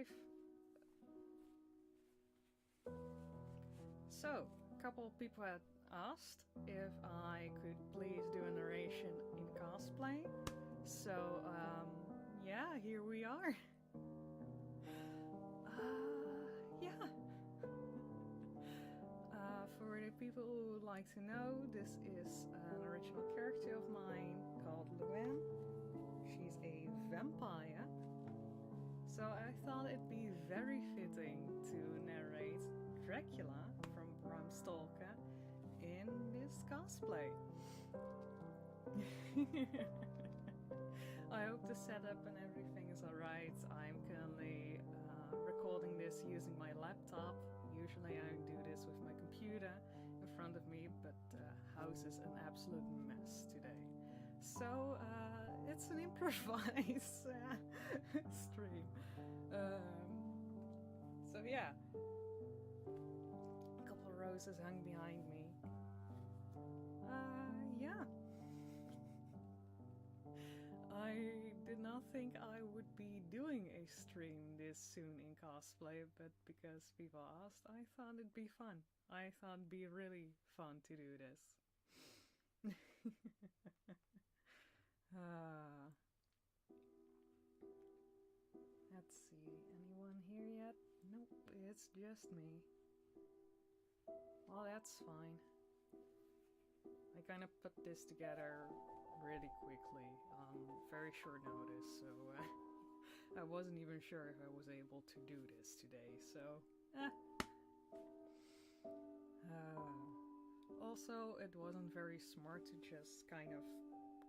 life. So, a couple of people had asked if I could please do a narration in cosplay. So, yeah, here we are. Yeah. For the people who would like to know, this is an original character of mine called Luann. She's a vampire. So I thought it'd be very fitting to narrate Dracula from Bram Stolker in this cosplay. I hope the setup and everything is alright. I'm currently recording this using my laptop. Usually I do this with my computer in front of me, but the house is an absolute mess today. So it's an improvised stream. So yeah, a couple of roses hung behind me. Yeah. I did not think I would be doing a stream this soon in cosplay, but because people asked, I thought it'd be fun. I thought it'd be really fun to do this. Let's see, anyone here yet? Nope, it's just me. Well, that's fine. I kind of put this together really quickly on very short notice, so I wasn't even sure if I was able to do this today, so also, it wasn't very smart to just kind of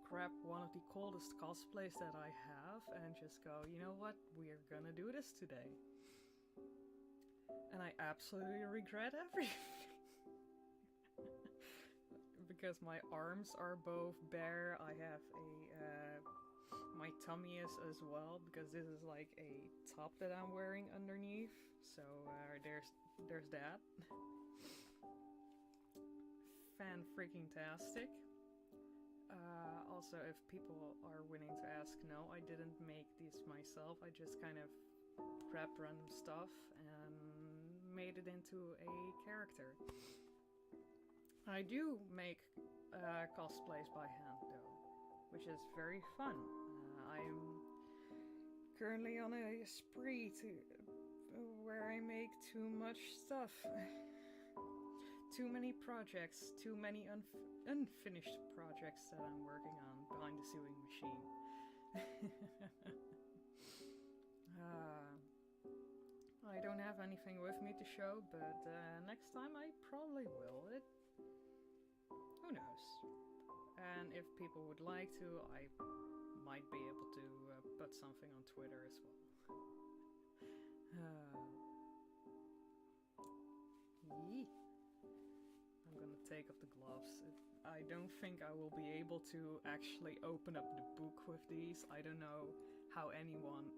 grab one of the coolest cosplays that I have and just go, you know what, we're gonna do this today. And I absolutely regret everything. Because my arms are both bare, I have a, my tummy is as well, because this is like a top that I'm wearing underneath, so there's that. Fan-freaking-tastic. Also, if people are willing to ask, no, I didn't make these myself, I just kind of grabbed random stuff and made it into a character. I do make cosplays by hand though, which is very fun. I'm currently on a spree where I make too much stuff. Too many projects, too many unfinished projects that I'm working on behind the sewing machine. I don't have anything with me to show, but next time I probably will. Who knows? And if people would like to, I might be able to put something on Twitter as well. I'm gonna take off the gloves. I don't think I will be able to actually open up the book with these. I don't know how anyone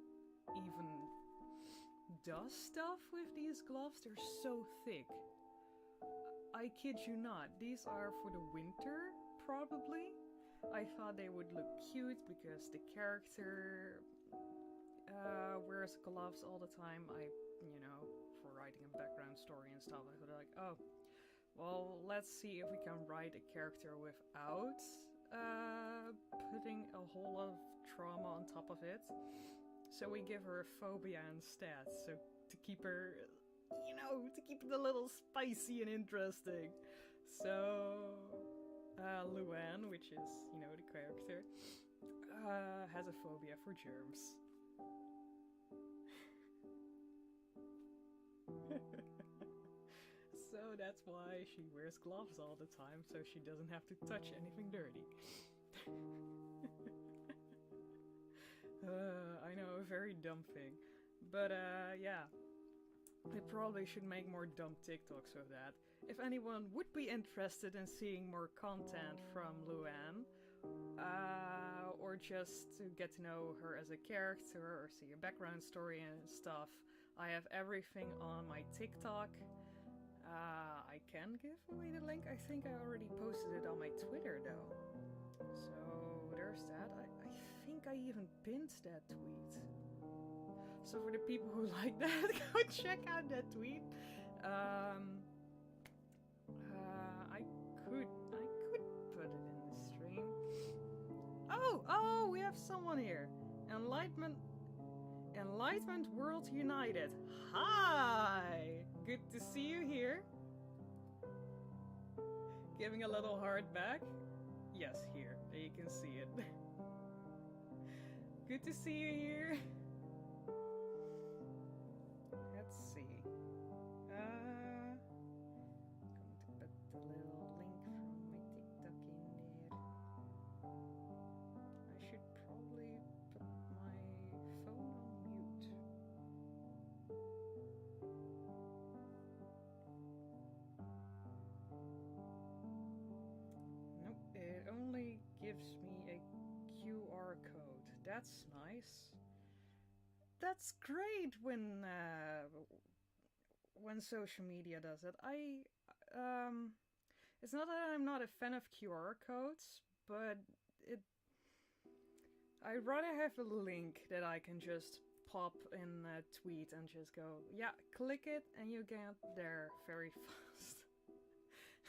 even does stuff with these gloves. They're so thick. I kid you not, these are for the winter, probably. I thought they would look cute because the character wears gloves all the time. You know, for writing a background story and stuff, I thought like, oh, well, let's see if we can write a character without putting a whole lot of trauma on top of it. So we give her a phobia instead, so to keep her, you know, to keep it a little spicy and interesting. So, Luann, which is, you know, the character, has a phobia for germs. So that's why she wears gloves all the time, so she doesn't have to touch anything dirty. I know, a very dumb thing. But yeah, I probably should make more dumb TikToks with that. If anyone would be interested in seeing more content from Luann, or just to get to know her as a character, or see a background story and stuff, I have everything on my TikTok. I can give away the link. I think I already posted it on my Twitter though. So there's that. I think I even pinned that tweet. So for the people who like that, go check out that tweet. I could put it in the stream. Oh, we have someone here. Enlightenment World United. Hi! Good to see you here. Giving a little heart back. Yes, here. There you can see it. Good to see you here. Let's see. Going to put the little link from my TikTok in there. I should probably put my phone on mute. Nope, it only gives me a QR code. That's nice. That's great when social media does it. It's not that I'm not a fan of QR codes, but I'd rather have a link that I can just pop in a tweet and just go, yeah, click it and you get there very fast.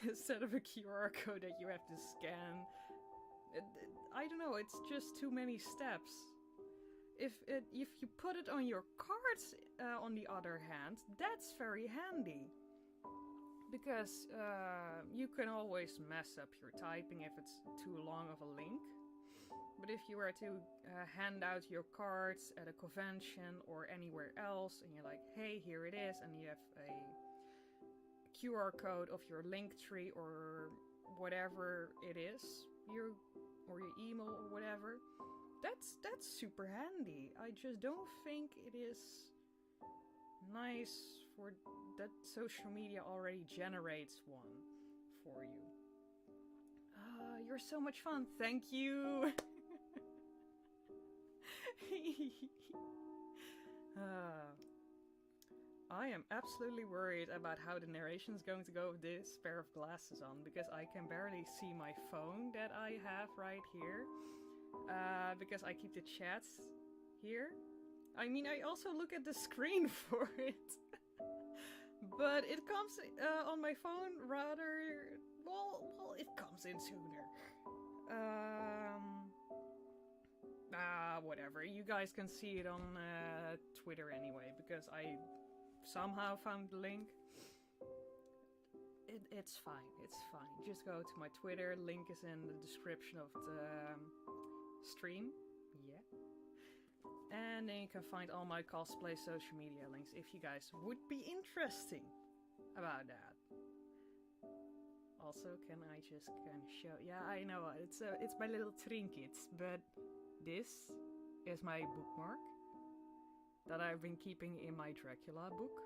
Instead of a QR code that you have to scan. I don't know, it's just too many steps. If you put it on your cards, on the other hand, that's very handy. Because you can always mess up your typing if it's too long of a link. But if you were to hand out your cards at a convention or anywhere else, and you're like, hey, here it is, and you have a QR code of your link tree or whatever it is, or your email or whatever, that's super handy. I just don't think it is nice for that social media already generates one for you. You're so much fun. Thank you. I am absolutely worried about how the narration is going to go with this pair of glasses on, because I can barely see my phone that I have right here, because I keep the chats here. I mean, I also look at the screen for it, but it comes on my phone rather, well, it comes in sooner. Whatever. You guys can see it on Twitter anyway, because I somehow found the link. It's fine. It's fine. Just go to my Twitter. Link is in the description of the stream. Yeah. And then you can find all my cosplay social media links if you guys would be interested about that. Also, can I just kind of show? Yeah, I know it's my little trinkets, but this is my bookmark that I've been keeping in my Dracula book.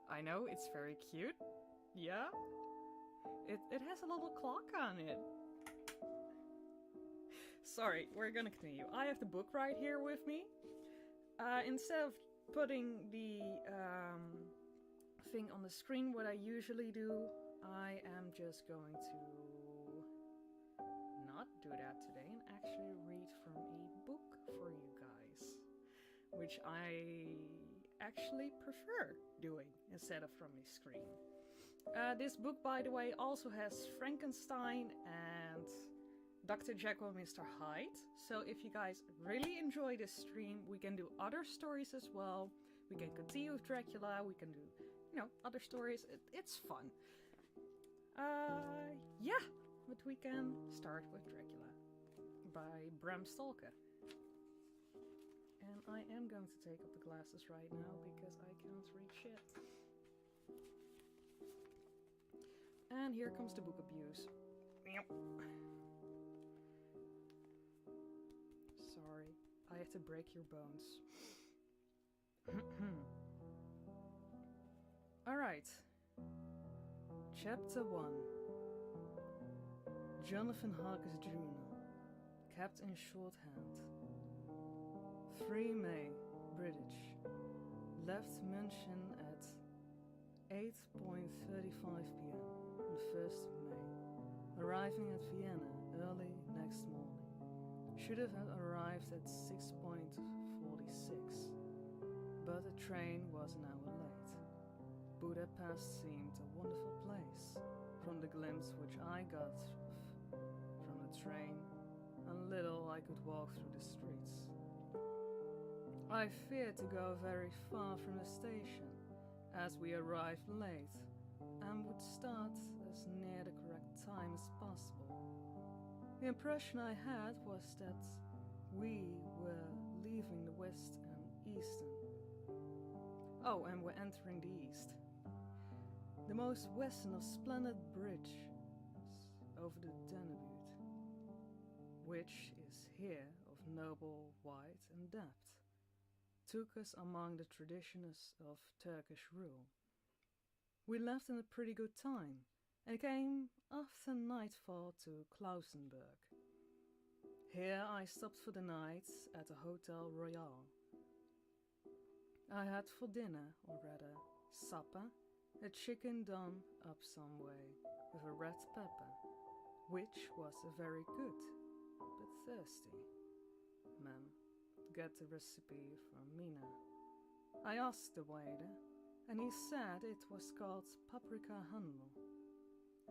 I know, it's very cute. Yeah. It has a little clock on it. Sorry, we're gonna continue. I have the book right here with me. Instead of putting the thing on the screen, what I usually do, I am just going to not do that today and actually read from a book for you guys, which I actually prefer doing instead of from a screen. This book, by the way, also has Frankenstein and Dr. Jekyll and Mr. Hyde. So if you guys really enjoy this stream, we can do other stories as well. We can continue with Dracula, we can do, other stories. It's fun. Yeah, but we can start with Dracula by Bram Stolker. And I am going to take up the glasses right now because I can't read shit. And here comes the book abuse. Sorry, I have to break your bones. Alright. Chapter 1. Jonathan Harker's Journal. Kept in shorthand. 3 May, British. Left München at 8:35 p.m. on the 1st of May. Arriving at Vienna early next morning. Should have arrived at 6:46. but the train was an hour late. Budapest seemed a wonderful place, from the glimpse which I got from the train, and little I could walk through the streets. I feared to go very far from the station, as we arrived late, and would start as near the correct time as possible. The impression I had was that we were leaving the west and eastern. Oh, and we're entering the east. The most western of splendid bridges over the Danube, which is here of noble width and depth, took us among the traditions of Turkish rule. We left in a pretty good time, and came after nightfall to Klausenburg. Here I stopped for the night at the Hotel Royal. I had for dinner, or rather supper, a chicken done up some way with a red pepper, which was a very good, but thirsty. Ma'am, get the recipe from Mina. I asked the waiter, and he said it was called paprika handel,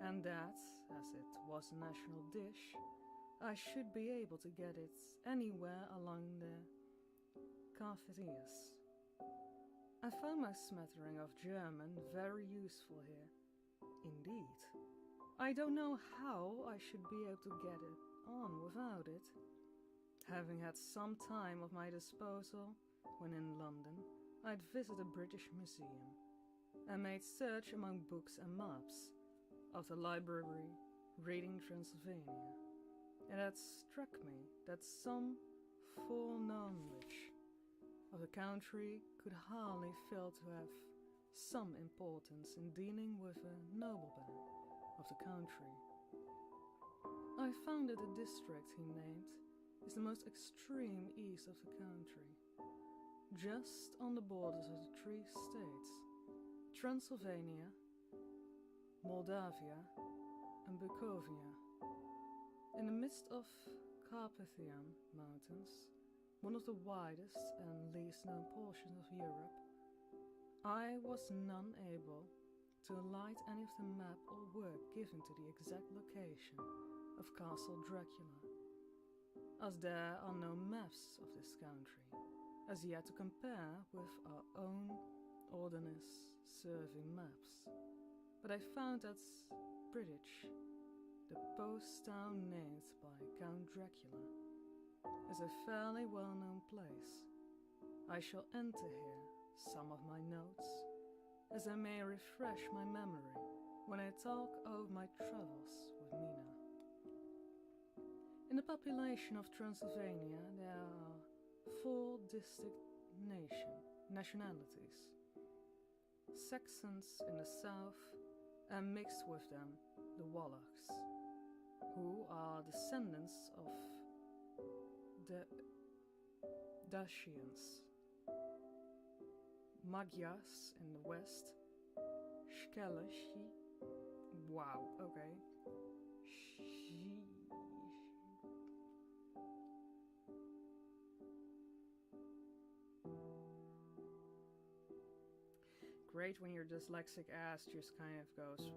and that, as it was a national dish, I should be able to get it anywhere along the cafeterias. I found my smattering of German very useful here. Indeed. I don't know how I should be able to get it on without it. Having had some time of my disposal when in London, I'd visited a British museum and made search among books and maps of the library reading Transylvania, and it struck me that some foreknowledge of the country could hardly fail to have some importance in dealing with a nobleman of the country. I found that the district he named is the most extreme east of the country, just on the borders of the three states, Transylvania, Moldavia, and Bukovina. In the midst of Carpathian Mountains, one of the widest and least known portions of Europe, I was none able to light any of the map or work given to the exact location of Castle Dracula, as there are no maps of this country, as yet to compare with our own Ordnance Survey maps. But I found that British, the post town named by Count Dracula, is a fairly well-known place. I shall enter here some of my notes, as I may refresh my memory when I talk over my travels with Mina. In the population of Transylvania there are 4 distinct nationalities. Saxons in the south, and mixed with them the Wallachs, who are descendants of the Dacians. Magyars in the west, Shkeleshi, wow, okay, great when your dyslexic ass just kind of goes,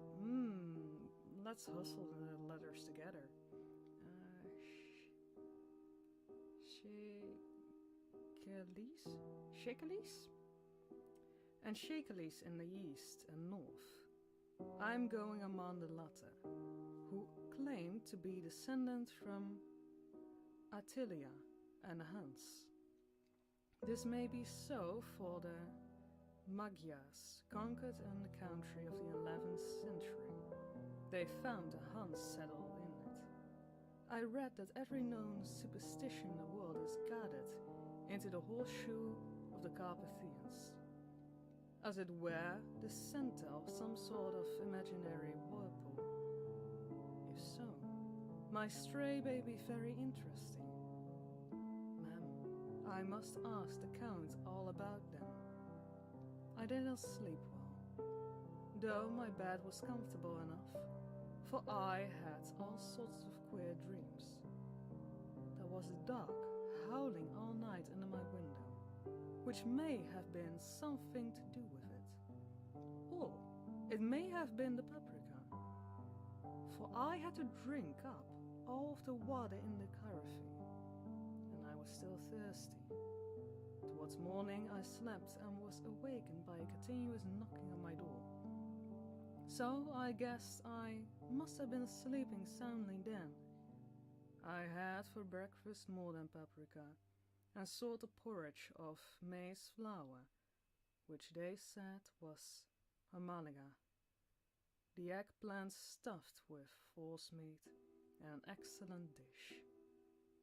let's hustle the letters together. Shekalis? And Shekalis in the east and north. I'm going among the latter, who claim to be descendant from Attilia and the Huns. This may be so, for the Magyars conquered in the country of the 11th century. They found the Huns settled in it. I read that every known superstition in the world is gathered into the horseshoe of the Carpathians, as it were the center of some sort of imaginary whirlpool. If so, my stray may be very interesting. Ma'am, I must ask the Count all about them. I did not sleep well, though my bed was comfortable enough, for I had all sorts of queer dreams. There was a dog howling all night under my window, which may have been something to do with it. Or it may have been the paprika, for I had to drink up all of the water in the carafe, and I was still thirsty. Towards morning I slept and was awakened by a continuous knocking on my door. So I guessed I must have been sleeping soundly then. I had for breakfast more than paprika, and sought a porridge of maize flour, which they said was hamaliga. The eggplant stuffed with forcemeat, and an excellent dish,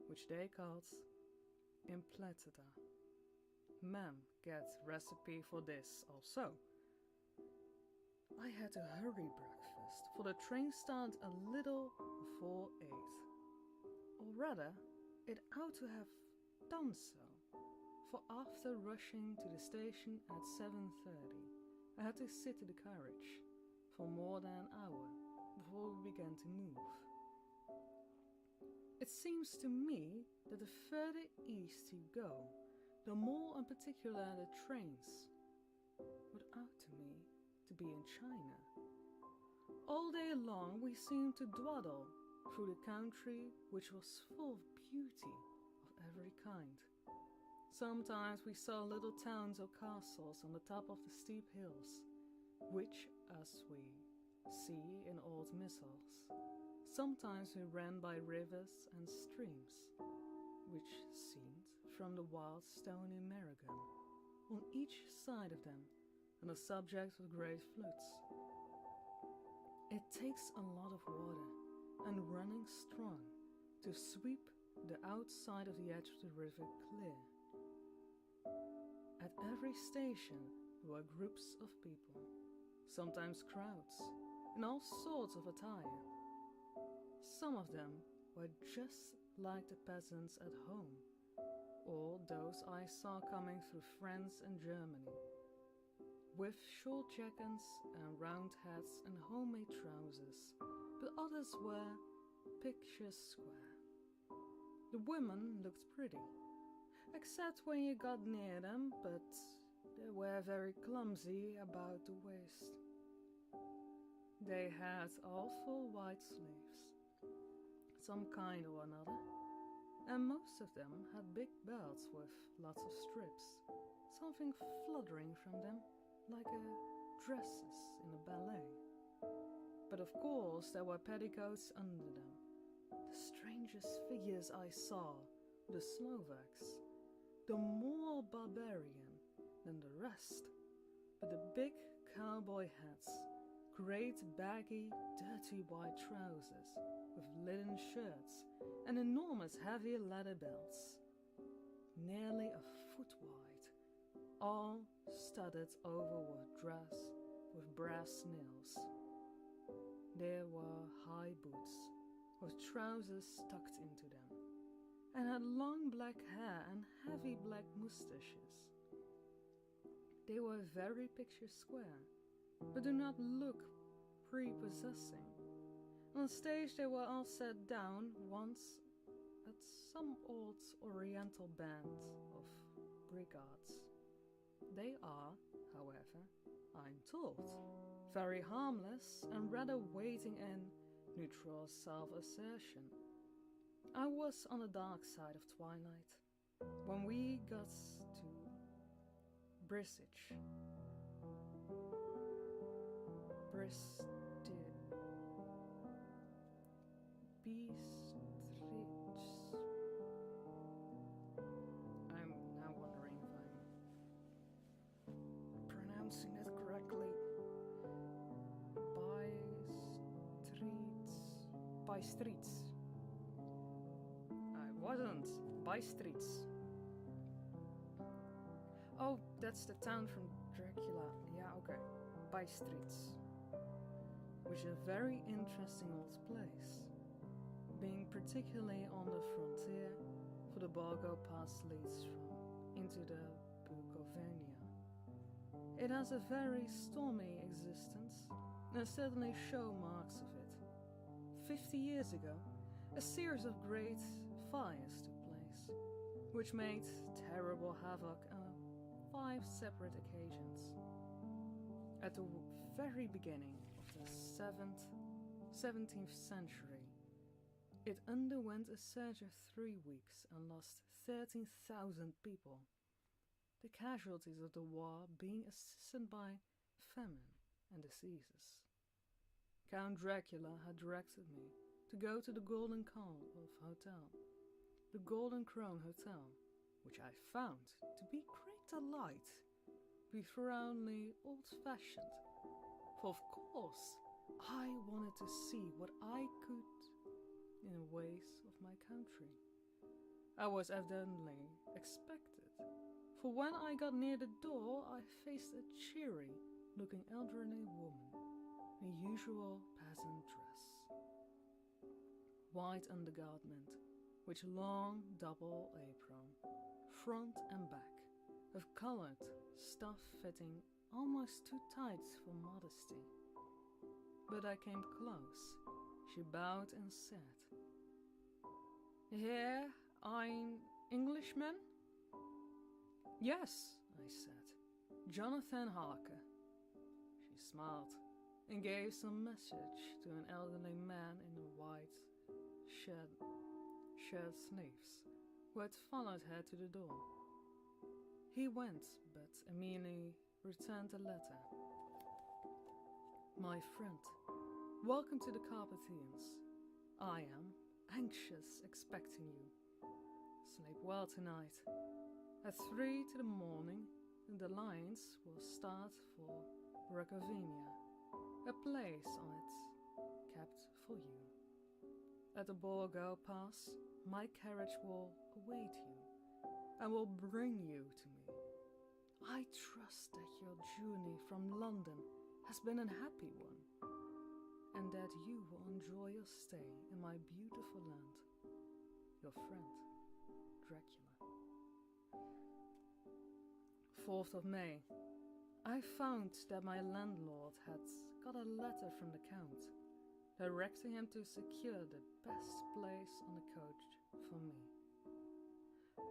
which they called impletata. Ma'am, get recipe for this also. I had to hurry breakfast, for the train started a little before 8. Or rather, it ought to have done so, for after rushing to the station at 7:30, I had to sit in the carriage for more than an hour before we began to move. It seems to me that the further east you go, the more in particular the trains would out to me to be in China. All day long we seemed to dawdle through the country, which was full of beauty of every kind. Sometimes we saw little towns or castles on the top of the steep hills, which, as we see in old missals, sometimes we ran by rivers and streams, which seemed from the wild stony Maragon, on each side of them, and the subject of great floods. It takes a lot of water and running strong to sweep the outside of the edge of the river clear. At every station there were groups of people, sometimes crowds, in all sorts of attire. Some of them were just like the peasants at home, or those I saw coming through France and Germany, with short jackets and round hats and homemade trousers, but others were picture square. The women looked pretty, except when you got near them, but they were very clumsy about the waist. They had awful white sleeves, some kind or another, and most of them had big belts with lots of strips, something fluttering from them like dresses in a ballet. But of course there were petticoats under them. The strangest figures I saw were the Slovaks, the more barbarian than the rest, with the big cowboy hats, great baggy, dirty white trousers, with linen shirts, and enormous heavy leather belts, nearly a foot wide, all studded over with brass nails. There were high boots, with trousers tucked into them, and had long black hair and heavy black moustaches. They were very picture square, but do not look prepossessing. On stage they were all set down once at some old oriental band of brigards. They are, however, I'm told, very harmless and rather waiting in neutral self-assertion. I was on the dark side of twilight when we got to Brisich. I'm now wondering if I'm pronouncing it correctly. By streets. I wasn't. By streets. Oh, that's the town from Dracula. Yeah, okay. By streets. Which is a very interesting old place, being particularly on the frontier, for the Borgo Pass leads into the Bukovina. It has a very stormy existence, and certainly show marks of it. 50 years ago, a series of great fires took place, which made terrible havoc 5 separate occasions. At the very beginning of the 17th century, it underwent a siege of 3 weeks and lost 13,000 people, the casualties of the war being assisted by famine and diseases. Count Dracula had directed me to go to the Golden Crown which I found to be great delight, profoundly old-fashioned, for of course I wanted to see what I could in the ways of my country. I was evidently expected, for when I got near the door I faced a cheery-looking elderly woman in usual peasant dress. White undergarment, with long double apron, front and back, of colored stuff fitting almost too tight for modesty. But I came close. She bowed and said, "Here, I'm Englishman?" "Yes," I said, "Jonathan Harker." She smiled and gave some message to an elderly man in a white shirt sleeves, who had followed her to the door. He went, but immediately returned the letter. "My friend, welcome to the Carpathians. I am anxious expecting you. Sleep well tonight. At 3 to the morning, the lines will start for Rockavinia, a place on it kept for you. At the Borgo Pass, my carriage will await you and will bring you to me. I trust that your journey from London has been a happy one, and that you will enjoy your stay in my beautiful land. Your friend, Dracula." 4th of May. I found that my landlord had got a letter from the Count, directing him to secure the best place on the coach for me.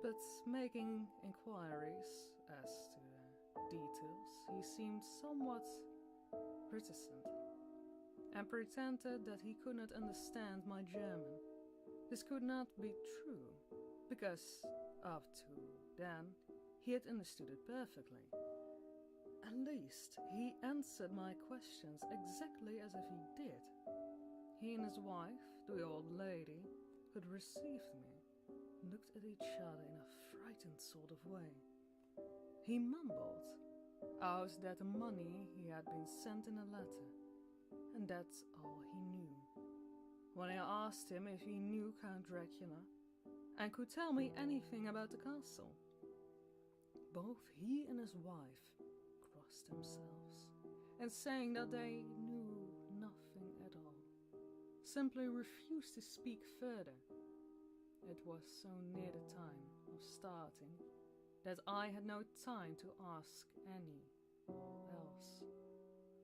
But making inquiries as to the details, he seemed somewhat reticent, and pretended that he could not understand my German. This could not be true, because up to then he had understood it perfectly. At least he answered my questions exactly as if he did. He and his wife, the old lady who had received me, looked at each other in a frightened sort of way. He mumbled out that the money he had been sent in a letter, and that's all he knew. When I asked him if he knew Count Dracula and could tell me anything about the castle, both he and his wife crossed themselves, and saying that they knew nothing at all, simply refused to speak further. It was so near the time of starting that I had no time to ask any else,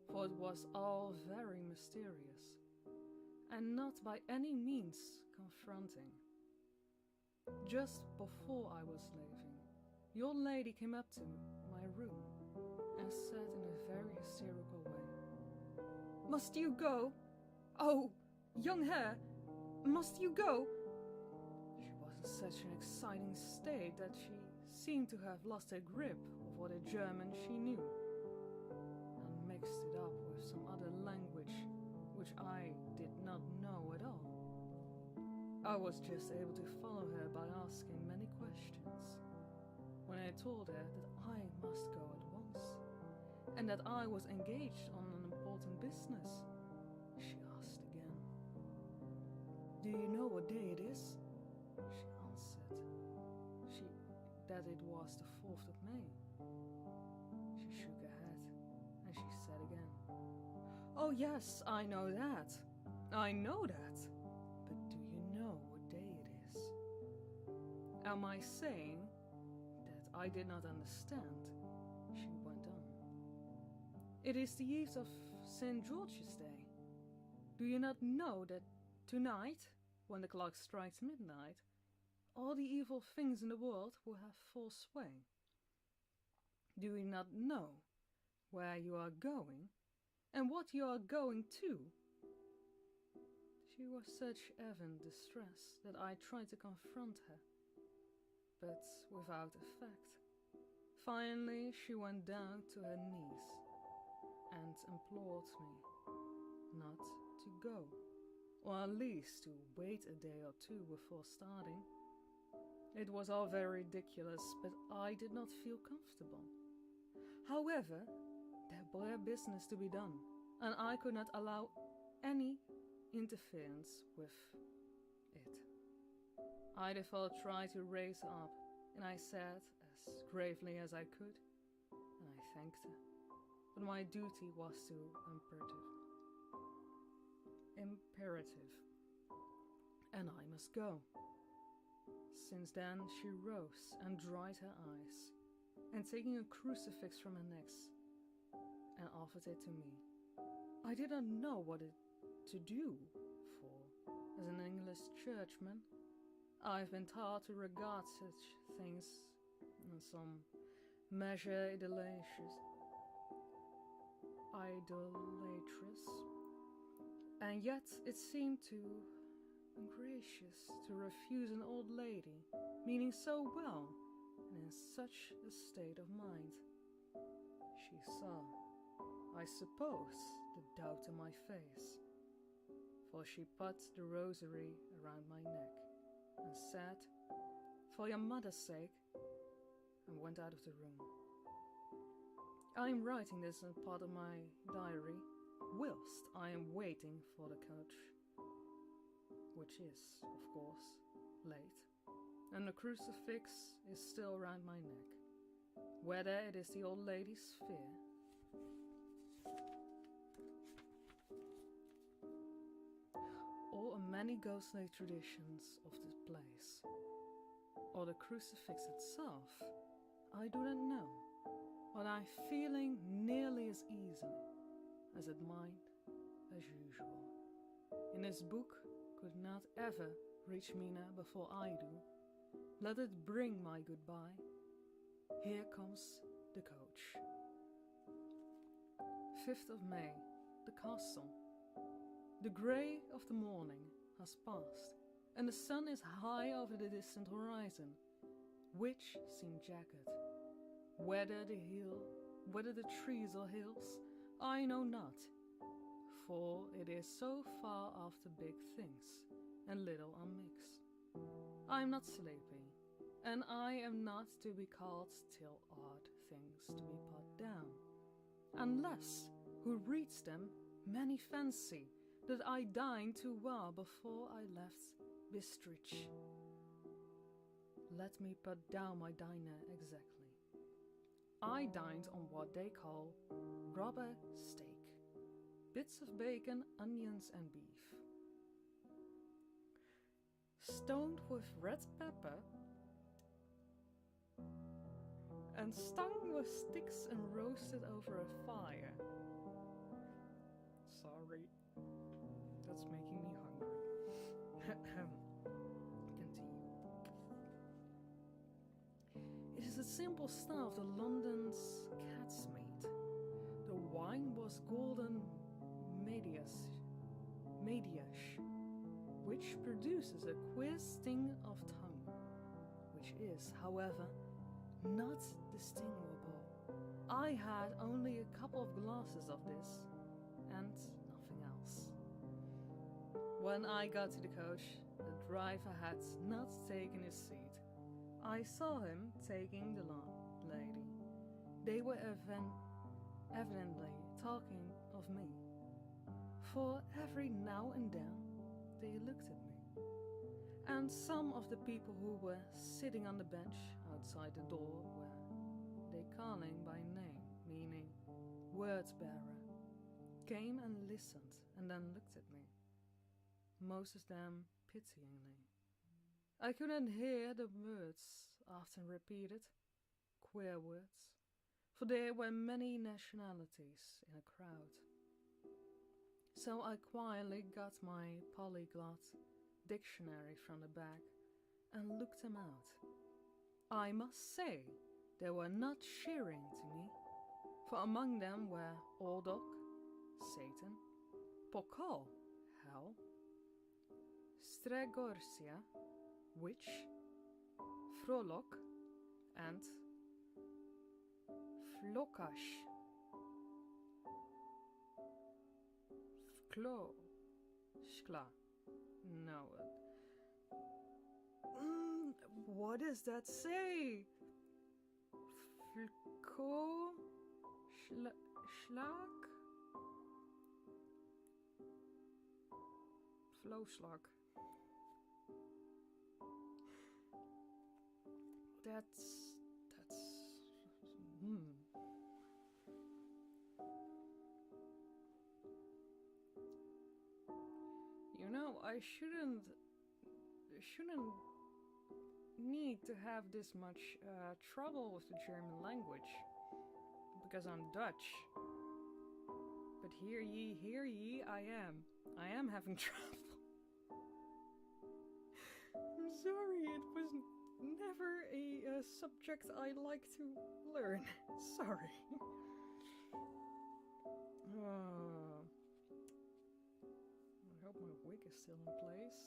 for it was all very mysterious and not by any means confronting. Just before I was leaving, the old lady came up to my room and said in a very hysterical way, "Must you go? Oh, young hare, must you go?" She was in such an exciting state that she seemed to have lost her grip of what a German she knew, and mixed it up with some other language which I did not know at all. I was just able to follow her by asking many questions. When I told her that I must go at once, and that I was engaged on an important business, she asked again. "Do you know what day it is?" She answered that it was the 4th of May. She shook her head, and she said again, "Oh yes, I know that. I know that. But do you know what day it is?" Am I saying that I did not understand? She went on. "It is the eve of St. George's Day. Do you not know that tonight, when the clock strikes midnight, all the evil things in the world will have full sway? Do you not know where you are going and what you are going to? She was such evident distress that I tried to confront her, but without effect. Finally, she went down to her knees and implored me not to go, or at least to wait a day or two before starting. It was all very ridiculous, but I did not feel comfortable. However, there were business to be done, and I could not allow any interference with it. I therefore tried to raise her up, and I said as gravely as I could, and I thanked her, but my duty was too imperative, and I must go. Since then she rose and dried her eyes, and taking a crucifix from her neck, and offered it to me. I did not know what to do, for, as an English churchman, I've been taught to regard such things in some measure idolatrous, and yet it seemed too ungracious to refuse an old lady, meaning so well and in such a state of mind. She saw, I suppose, the doubt in my face, for she put the rosary around my neck and said, "For your mother's sake," and went out of the room. I am writing this in part of my diary whilst I am waiting for the coach, which is, of course, late, and the crucifix is still round my neck. Whether it is the old lady's fear or many ghostly traditions of this place, or the crucifix itself, I do not know, but I'm feeling nearly as easily as it might as usual. In this book could not ever reach Mina before I do. Let it bring my goodbye. Here comes the coach. 5th of May, the castle. The grey of the morning has passed, and the sun is high over the distant horizon, which seem jagged. Whether the trees or hills, I know not, for it is so far after big things, and little unmixed. I am not sleepy, and I am not to be called till odd things to be put down, unless who reads them many fancy that I dined too well before I left Bistritch. Let me put down my dinner exactly. I dined on what they call rubber steak, bits of bacon, onions and beef, stoned with red pepper and stung with sticks and roasted over a fire. Sorry, that's making me hungry. Continue. It is a simple stuff the London's cats made. The wine was golden mediash, which produces a queer sting of tongue, which is, however, not distinguishable. I had only a couple of glasses of this, and nothing else. When I got to the coach, the driver had not taken his seat. I saw him taking the lady. They were evidently talking of me, for every now and then they looked at me. And some of the people who were sitting on the bench outside the door were they calling by name, meaning word bearer, came and listened and then looked at me, most of them pityingly. I couldn't hear the words often repeated, queer words, for there were many nationalities in a crowd. So I quietly got my polyglot dictionary from the bag and looked them out. I must say they were not cheering to me, for among them were Ordok, Satan, Pokal, hell, Stregorsia, witch, Frolok, and Flokash. Shkla. No. What does that say? Flko? Schlag? Flowslag. That's You know, I shouldn't need to have this much trouble with the German language, because I'm Dutch. But hear ye, I am having trouble. I'm sorry, it was never a subject I like to learn. Sorry. I hope my wig is still in place.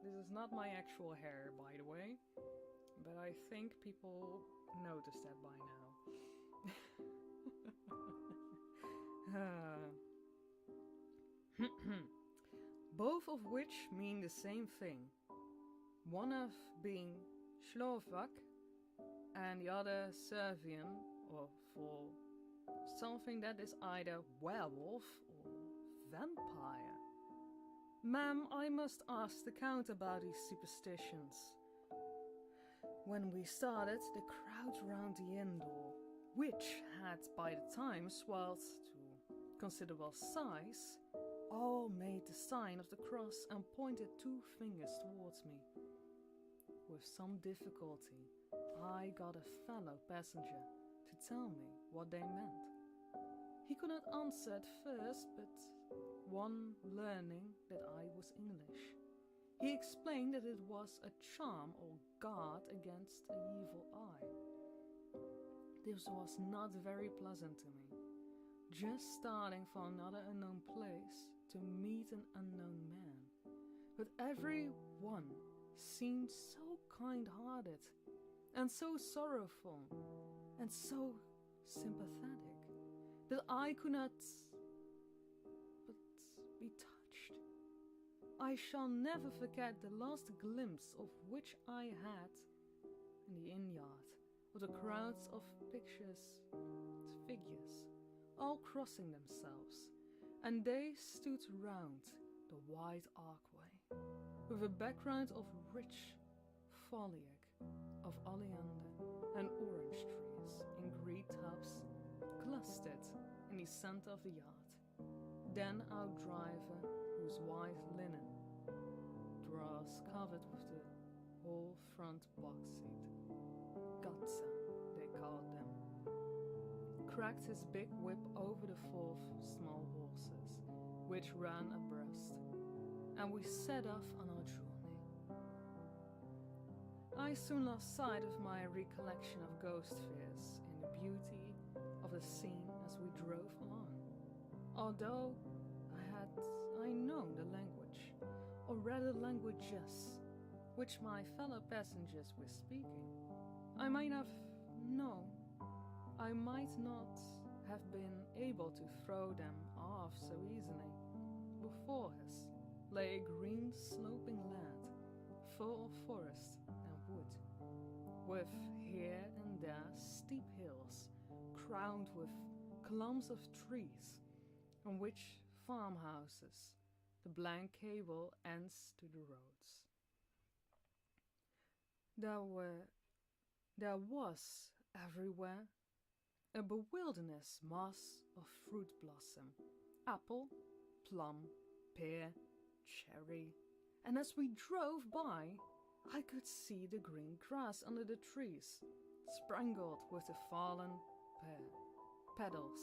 This is not my actual hair, by the way, but I think people noticed that by now. Both of which mean the same thing. One of being Slovak and the other Serbian, or for something that is either werewolf or vampire. Ma'am, I must ask the Count about these superstitions. When we started, the crowd round the inn door, which had by the time swelled to considerable size, all made the sign of the cross and pointed 2 fingers towards me. With some difficulty, I got a fellow passenger to tell me what they meant. He could not answer at first, but one learning that I was English, he explained that it was a charm or guard against an evil eye. This was not very pleasant to me, just starting for another unknown place to meet an unknown man. But every one seemed so kind-hearted and so sorrowful and so sympathetic that I could not but be touched. I shall never forget the last glimpse of which I had in the inn yard, with the crowds of figures, all crossing themselves, and they stood round the wide archway, with a background of rich foliage of oleander and orange trees in green tubs clustered in the center of the yard. Then our driver, whose white linen drawers covered with the whole front box seat, Gatsa they called them, cracked his big whip over the 4 small horses, which ran abreast, and we set off on our journey. I soon lost sight of my recollection of ghost fears in the beauty of the scene as we drove along. Although I known the language, or rather languages, which my fellow passengers were speaking, I might not have been able to throw them off so easily. Before us lay a green sloping land, full of forest and wood, with here and there steep hills, crowned with clumps of trees, on which farmhouses, the blank cable ends to the roads. There was everywhere a bewilderness mass of fruit blossom, apple, plum, pear, cherry, and as we drove by, I could see the green grass under the trees, sprinkled with the fallen petals.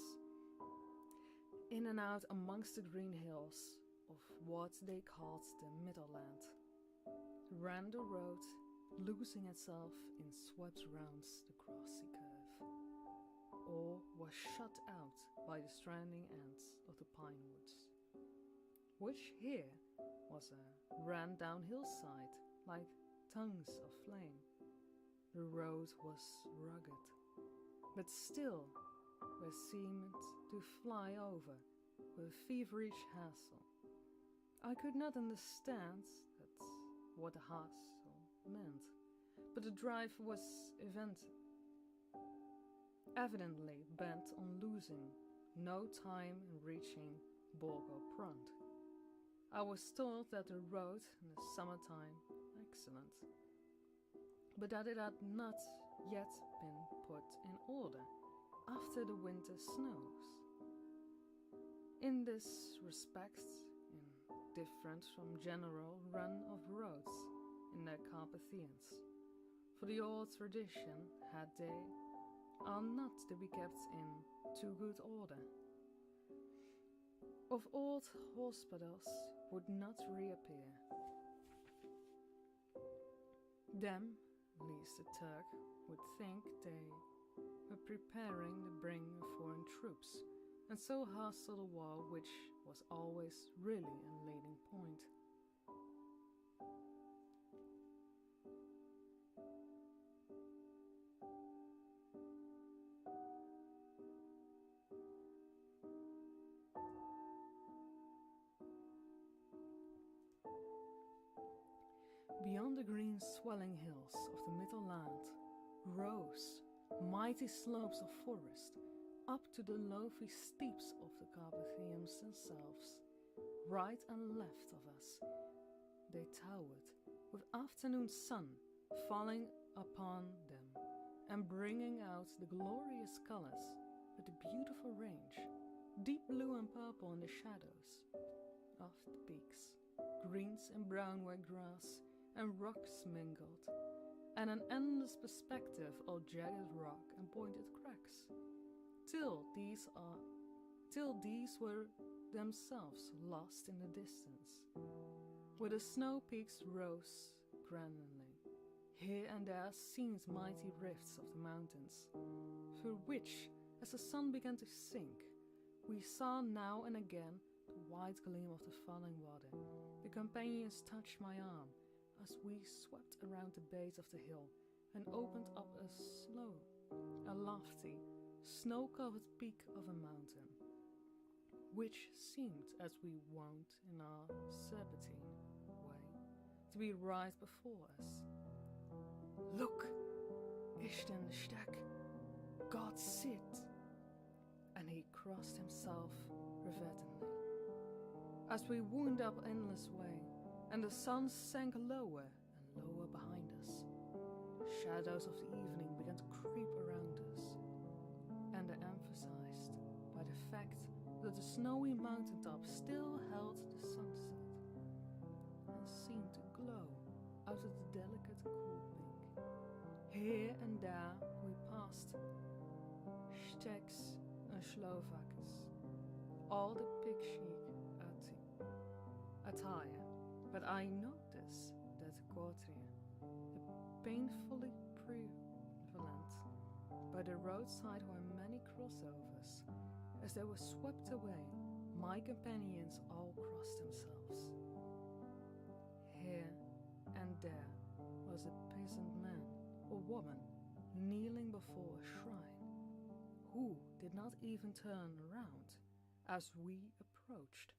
In and out amongst the green hills of what they called the Middelland ran the road, losing itself in swept rounds the grassy curve, or was shut out by the stranding ends of the pine woods, which here ran down hillside like tongues of flame. The road was rugged, but still there seemed to fly over with feverish hassle. I could not understand what the hassle meant, but the driver was evidently bent on losing no time in reaching Borgo Pront. I was told that the road in the summertime excellent, but that it had not yet been put in order after the winter snows. In this respect, different from general run of roads in the Carpathians, for the old tradition had they are not to be kept in too good order. Of old hospitals would not reappear. Them, least the Turk, would think they were preparing the bringing of foreign troops, and so hostile the war which was always really a leading point. Beyond the green swelling hills of the Middle Land rose mighty slopes of forest up to the lofty steeps of the Carpathians themselves. Right and left of us they towered, with afternoon sun falling upon them and bringing out the glorious colors of the beautiful range, deep blue and purple in the shadows of the peaks, greens and brown where grass and rocks mingled, and an endless perspective of jagged rock and pointed cracks, till these were themselves lost in the distance, where the snow peaks rose grandly. Here and there seemed mighty rifts of the mountains, through which, as the sun began to sink, we saw now and again the white gleam of the falling water. The companions touched my arm as we swept around the base of the hill and opened up a lofty, snow-covered peak of a mountain, which seemed, as we wound in our serpentine way, to be right before us. "Look, is den Stek, God sit!" And he crossed himself reverently. As we wound up endless way, and the sun sank lower and lower behind us, the shadows of the evening began to creep around us, and are emphasized by the fact that the snowy mountaintop still held the sunset, and seemed to glow out of the delicate cool pink. Here and there we passed Steks and Slovaks, all the pig-chic attire, but I noticed that courtier, painfully prevalent by the roadside were many crossovers. As they were swept away, my companions all crossed themselves. Here and there was a peasant man or woman kneeling before a shrine, who did not even turn around as we approached,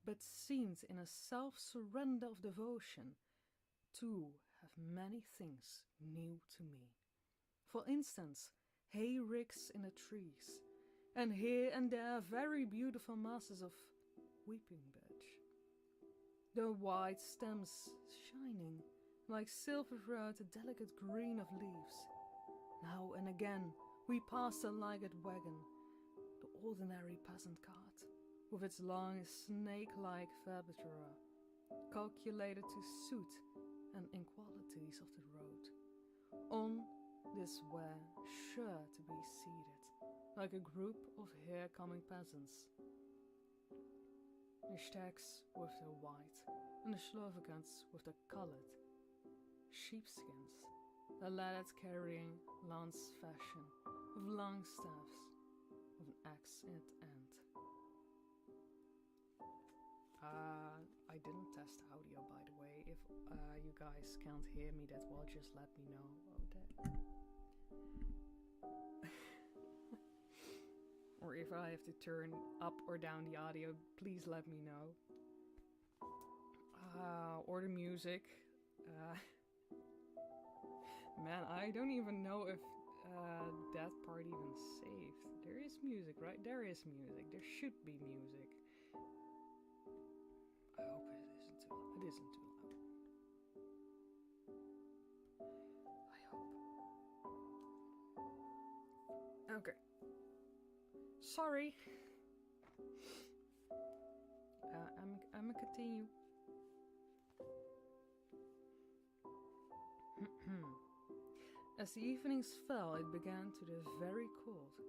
but seemed in a self-surrender of devotion to have many things new to me. For instance, hay ricks in the trees, and here and there very beautiful masses of weeping birch, their white stems shining like silver throughout the delicate green of leaves. Now and again we passed a lighted wagon, the ordinary peasant cart, with its long snake-like vertebra, calculated to suit and inequalities of the road. On this were sure to be seated, like a group of hair-combing peasants, the Steks with their white, and the Slovakans with their colored sheepskins, the lads carrying lance fashion, with long staffs, with an axe at end. I didn't test audio, by the way. If you guys can't hear me that well, just let me know. Or if I have to turn up or down the audio, please let me know. Or the music. Man, I don't even know if that part even saved. There is music, right? There is music. There should be music. I hope it isn't too loud. I hope. Okay. Sorry. I'm gonna continue. As the evenings fell, it began to be very cold,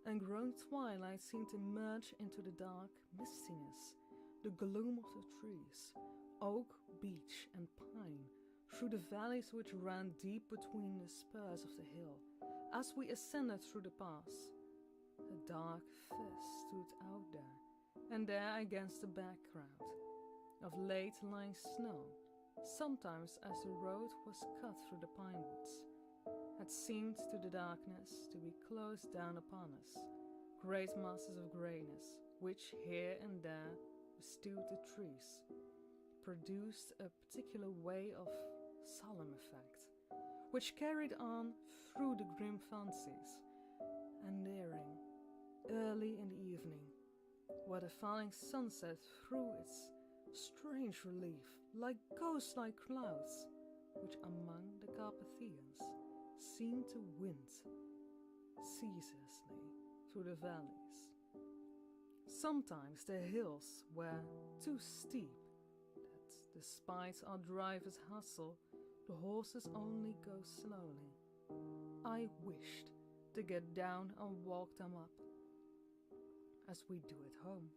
and growing twilight seemed to merge into the dark mistiness, the gloom of the trees, oak, beech, and pine, through the valleys which ran deep between the spurs of the hill. As we ascended through the pass, a dark fist stood out there, and there against the background of late-lying snow, sometimes as the road was cut through the pine woods, had seemed to the darkness to be closed down upon us, great masses of greyness, which here and there bestowed the trees, produced a particular way of solemn effect, which carried on through the grim fancies, and nearing, early in the evening, where the falling sunset threw its strange relief, like ghost-like clouds, which among the Carpathians seemed to wind ceaselessly through the valleys. Sometimes the hills were too steep that, despite our driver's hustle, the horses only go slowly. I wished to get down and walk them up, as we do at home,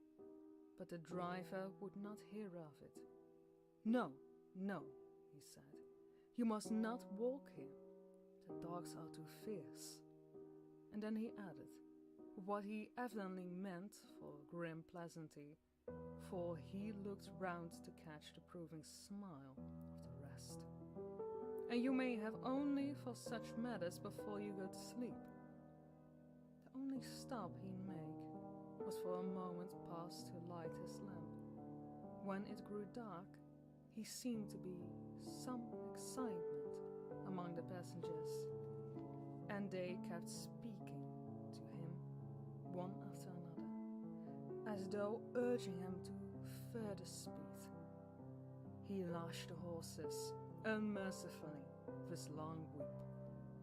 but the driver would not hear of it. No, no, he said, you must not walk here. The dogs are too fierce. And then he added, what he evidently meant for grim pleasantry, for he looked round to catch the proving smile of the rest. And you may have only for such matters before you go to sleep. The only stop he'd make was for a moment past to light his lamp. When it grew dark, he seemed to be some excitement among the passengers, and they kept speaking to him one after another, as though urging him to further speed. He lashed the horses unmercifully with his long whip,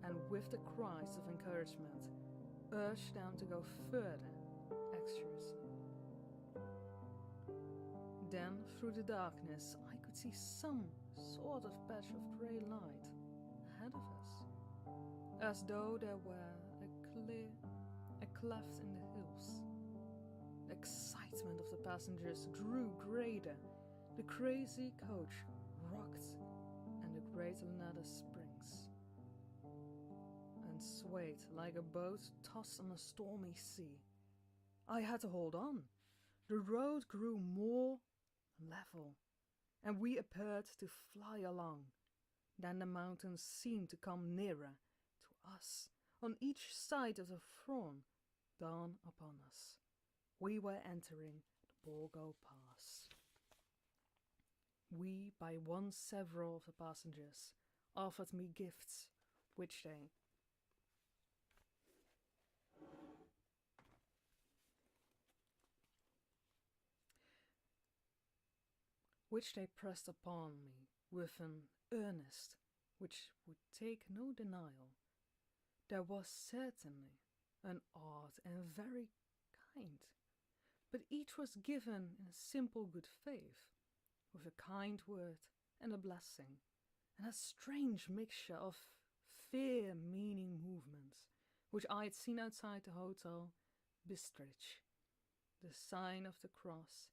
and with the cries of encouragement urged them to go further exeriously. Then, through the darkness, I could see some sort of patch of grey light ahead of us, as though there were a cleft in the hills. The excitement of the passengers grew greater. The crazy coach rocked, and the great leather springs, and swayed like a boat tossed on a stormy sea. I had to hold on. The road grew more level, and we appeared to fly along. Then the mountains seemed to come nearer to us. On each side of the Fron dawned upon us. We were entering the Borgo Pass. We, by one several of the passengers, offered me gifts, which they pressed upon me with an earnest which would take no denial. There was certainly an odd and very kind, but each was given in simple good faith, with a kind word and a blessing, and a strange mixture of fear-meaning movements, which I had seen outside the hotel Bistritz, the sign of the cross,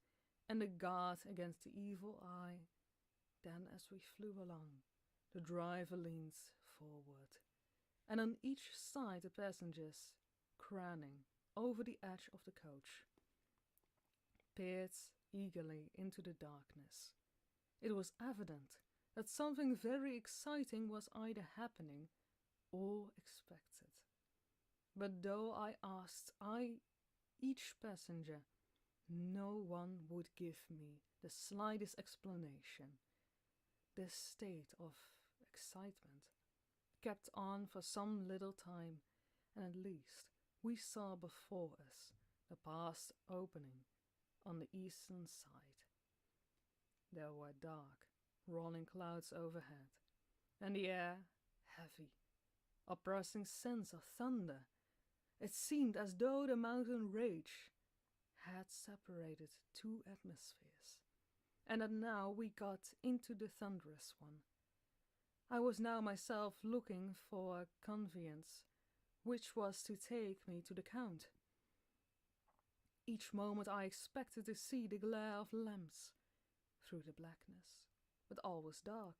and the guard against the evil eye. Then, as we flew along, the driver leaned forward, and on each side the passengers, craning over the edge of the coach, peered eagerly into the darkness. It was evident that something very exciting was either happening or expected. But though I asked each passenger, no one would give me the slightest explanation. This state of excitement kept on for some little time, and at least we saw before us the past opening on the eastern side. There were dark, rolling clouds overhead, and the air heavy, oppressing sense of thunder. It seemed as though the mountain rage had separated two atmospheres, and that now we got into the thunderous one. I was now myself looking for a conveyance which was to take me to the Count. Each moment I expected to see the glare of lamps through the blackness, but all was dark.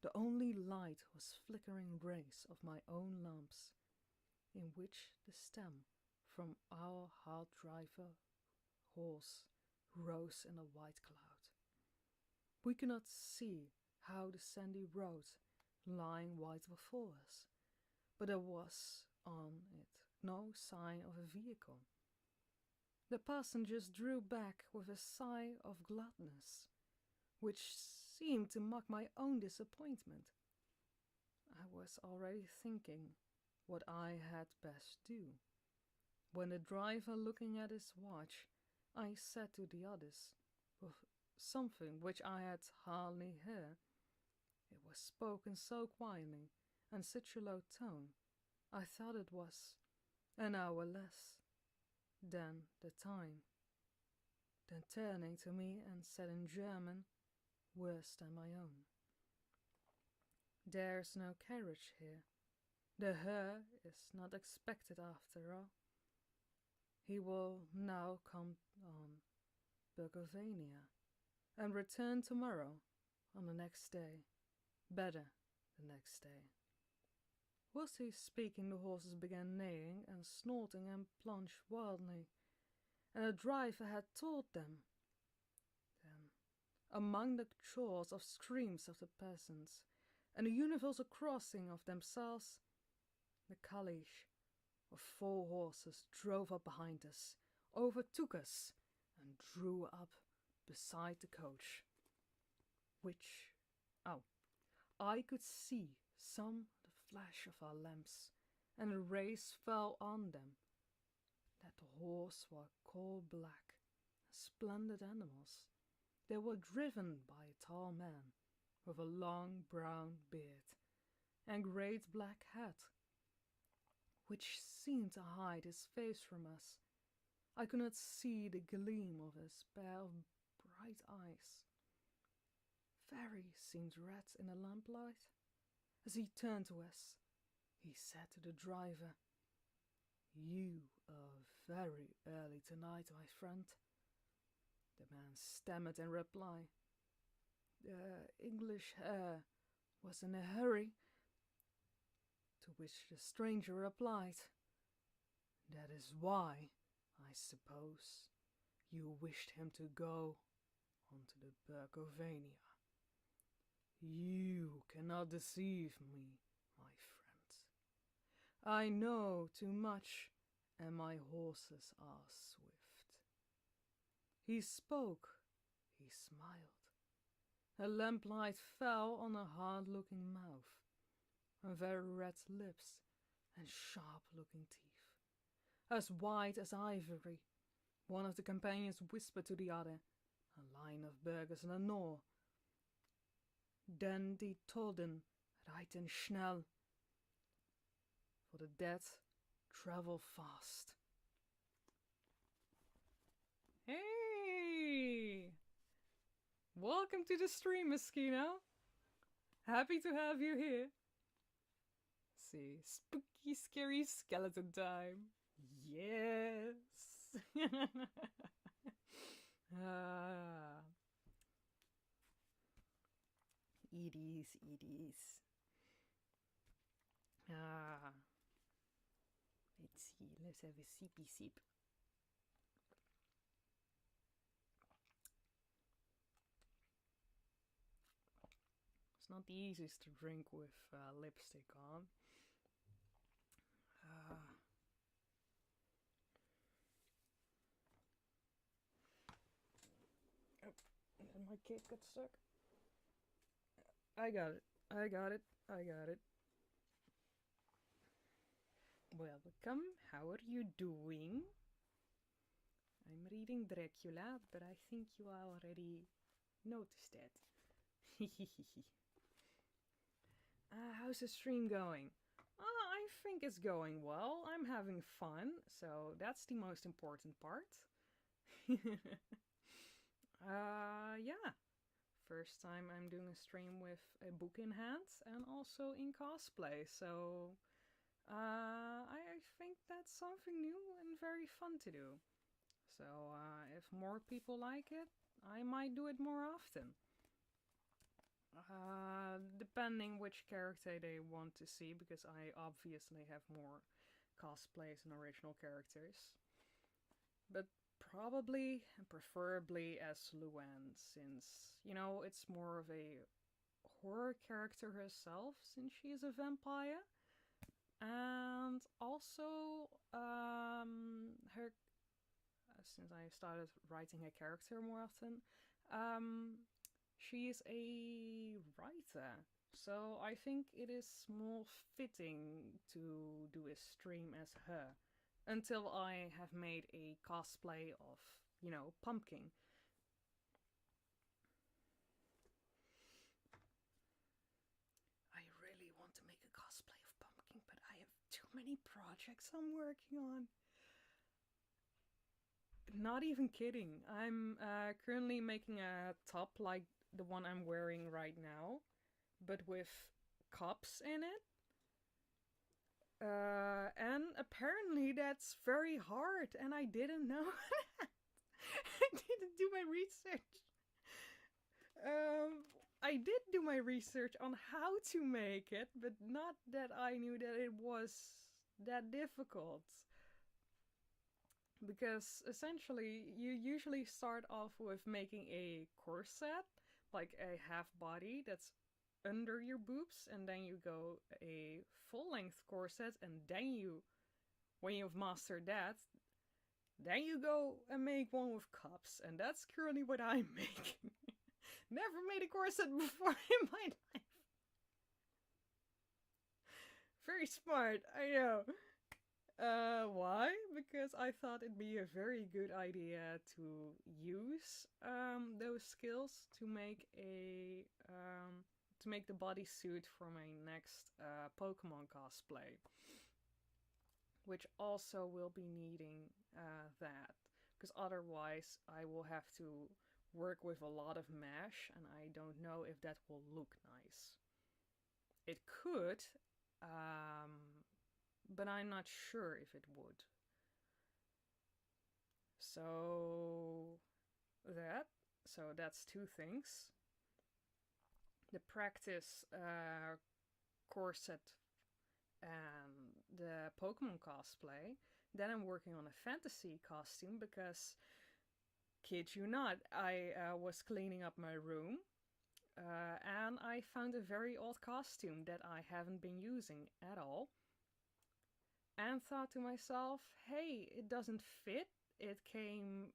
The only light was flickering rays of my own lamps, in which the stem from our hard-driver horse rose in a white cloud. We could not see how the sandy road lying white before us, but there was on it no sign of a vehicle. The passengers drew back with a sigh of gladness, which seemed to mock my own disappointment. I was already thinking what I had best do, when the driver, looking at his watch, I said to the others, with something which I had hardly heard. It was spoken so quietly and such a low tone, I thought it was an hour less than the time. Then turning to me and said in German, worse than my own, "There's no carriage here. The Herr is not expected after all. He will now come on Bergovania and return tomorrow, on the next day, better the next day." Whilst he speaking, the horses began neighing and snorting and plunged wildly, and the driver had told them. Then, among the chorus of screams of the peasants and the universal crossing of themselves, the caleche of 4 horses drove up behind us, overtook us, and drew up beside the coach, which, I could see some the flash of our lamps, and the rays fell on them. That the horse were coal-black, splendid animals. They were driven by a tall man with a long brown beard and great black hat, which seemed to hide his face from us. I could not see the gleam of his pair of bright eyes. Very seemed red in the lamplight. As he turned to us, he said to the driver, "You are very early tonight, my friend." The man stammered in reply. The English Herr was in a hurry, to which the stranger replied, "That is why, I suppose, you wished him to go on to the Bergovania. You cannot deceive me, my friend. I know too much, and my horses are swift." He spoke, he smiled. The lamplight fell on a hard-looking mouth, and very red lips, and sharp-looking teeth, as white as ivory. One of the companions whispered to the other, "A line of burgers in the north. Then die Toten reiten schnell." For the dead travel fast. Hey! Welcome to the stream, Moschino. Happy to have you here. Let's see, spooky, scary skeleton time. Yes! It is. Ah, let's see. Let's have a sippy sip. It's not the easiest to drink with lipstick on. Oh, and my cape got stuck. I got it. I got it. I got it. Welcome. How are you doing? I'm reading Dracula, but I think you already noticed that. How's the stream going? I think it's going well. I'm having fun, so that's the most important part. Yeah. First time I'm doing a stream with a book in hand and also in cosplay, so I think that's something new and very fun to do. So if more people like it, I might do it more often. Depending which character they want to see, because I obviously have more cosplays and original characters. But probably and preferably as Luann, since, you know, it's more of a horror character herself, since she is a vampire. And also, her, since I started writing a character more often, she is a writer. So I think it is more fitting to do a stream as her. Until I have made a cosplay of, you know, Pumpkin. I really want to make a cosplay of Pumpkin, but I have too many projects I'm working on. Not even kidding. I'm currently making a top like the one I'm wearing right now, but with cups in it. And apparently that's very hard, and I didn't know that. I didn't do my research. I did do my research on how to make it, but not that I knew that it was that difficult. Because essentially, you usually start off with making a corset, like a half body that's under your boobs, and then you go a full length corset, and then you, when you've mastered that, then you go and make one with cups, and that's currently what I'm making. Never made a corset before in my life. Very smart, I know. Why? Because I thought it'd be a very good idea to use those skills to make a to make the bodysuit for my next Pokemon cosplay, which also will be needing that, because otherwise I will have to work with a lot of mesh, and I don't know if that will look nice. It could, but I'm not sure if it would. So that's two things. The practice corset and the Pokemon cosplay. Then I'm working on a fantasy costume because, kid you not, I was cleaning up my room and I found a very old costume that I haven't been using at all. And thought to myself, hey, it doesn't fit. It came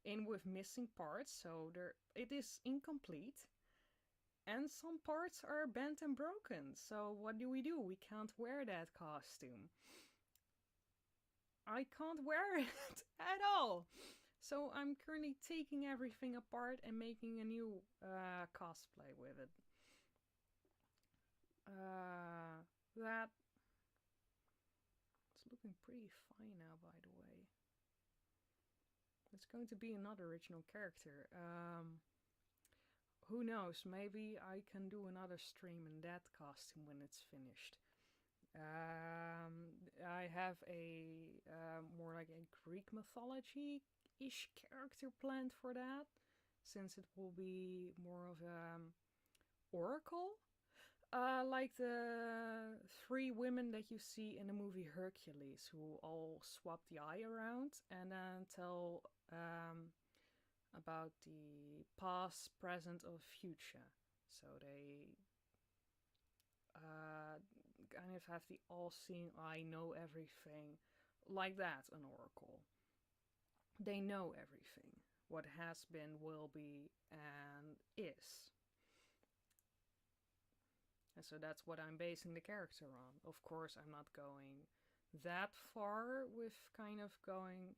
in with missing parts, so it is incomplete. And some parts are bent and broken, so what do? We can't wear that costume. I can't wear it at all. So I'm currently taking everything apart and making a new cosplay with it. That it's looking pretty fine now, by the way. It's going to be another original character. Who knows? Maybe I can do another stream in that costume when it's finished. I have a more like a Greek mythology-ish character planned for that, since it will be more of oracle. Like the three women that you see in the movie Hercules, who all swap the eye around and then tell about the past, present, or future. So they kind of have the all-seeing eye, know everything, like that. An oracle. They know everything. What has been, will be, and is. And so that's what I'm basing the character on. Of course, I'm not going that far with kind of going.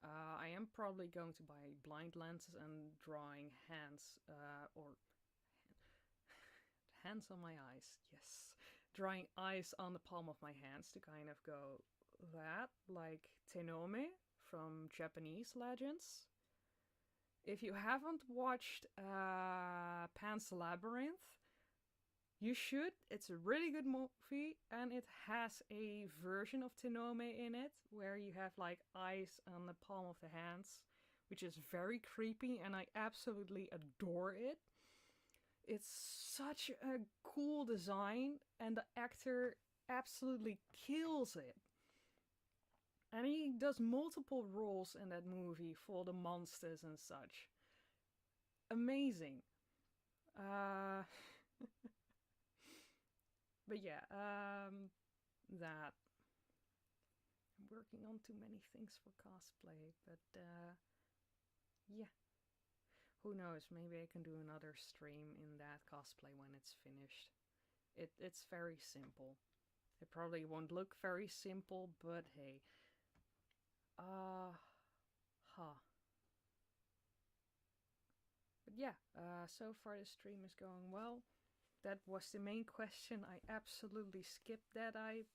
I am probably going to buy blind lenses and drawing hands, or hands on my eyes, yes. Drawing eyes on the palm of my hands to kind of go that, like Tenome from Japanese Legends. If you haven't watched Pan's Labyrinth, you should. It's a really good movie, and it has a version of Tenome in it, where you have like eyes on the palm of the hands, which is very creepy, and I absolutely adore it. It's such a cool design, and the actor absolutely kills it. And he does multiple roles in that movie for the monsters and such. Amazing. But yeah, that. I'm working on too many things for cosplay, but yeah. Who knows, maybe I can do another stream in that cosplay when it's finished. It's very simple. It probably won't look very simple, but hey. But yeah, so far the stream is going well. That was the main question. I absolutely skipped that, I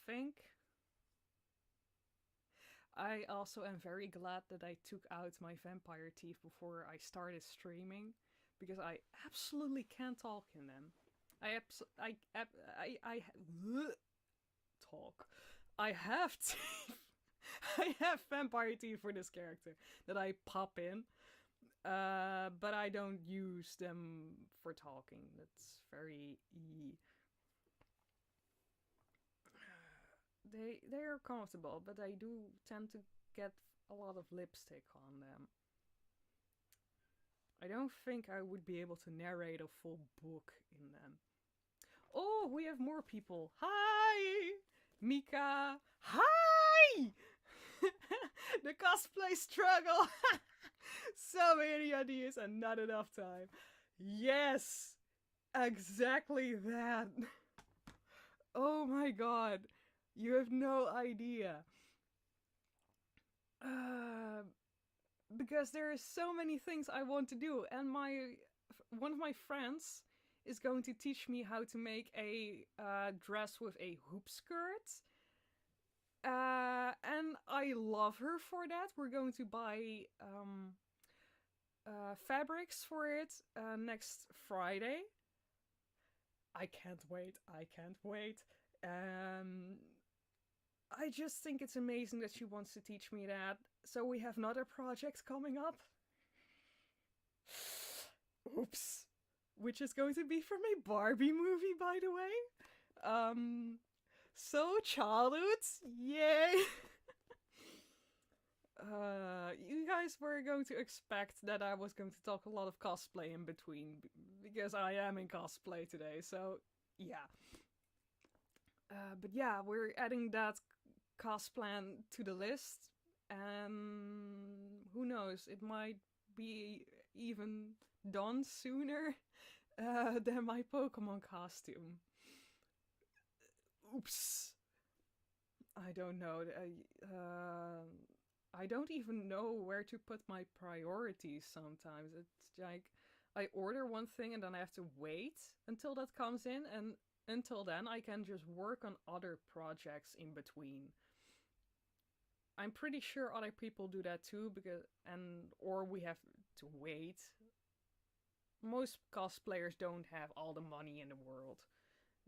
think. I also am very glad that I took out my vampire teeth before I started streaming, because I absolutely can't talk in them. Talk. I have teeth. I have vampire teeth for this character that I pop in, but I don't use them for talking. That's very They are comfortable, but I do tend to get a lot of lipstick on them. I don't think I would be able to narrate a full book in them. Oh, we have more people. Hi! Mika! Hi! The cosplay struggle! So many ideas and not enough time. Yes! Exactly that. Oh my god. You have no idea. Because there are so many things I want to do, and one of my friends is going to teach me how to make a dress with a hoop skirt. And I love her for that. We're going to buy fabrics for it next Friday. I can't wait. I can't wait. I just think it's amazing that she wants to teach me that. So we have another project coming up. Oops. Which is going to be from a Barbie movie, by the way. So childhood. Yay! You guys were going to expect that I was going to talk a lot of cosplay in between, because I am in cosplay today, so yeah. But yeah, we're adding that cosplan to the list, and who knows, it might be even done sooner than my Pokemon costume. Oops. I don't know. I don't even know where to put my priorities sometimes. It's like I order one thing and then I have to wait until that comes in, and until then I can just work on other projects in between. I'm pretty sure other people do that too, or we have to wait. Most cosplayers don't have all the money in the world.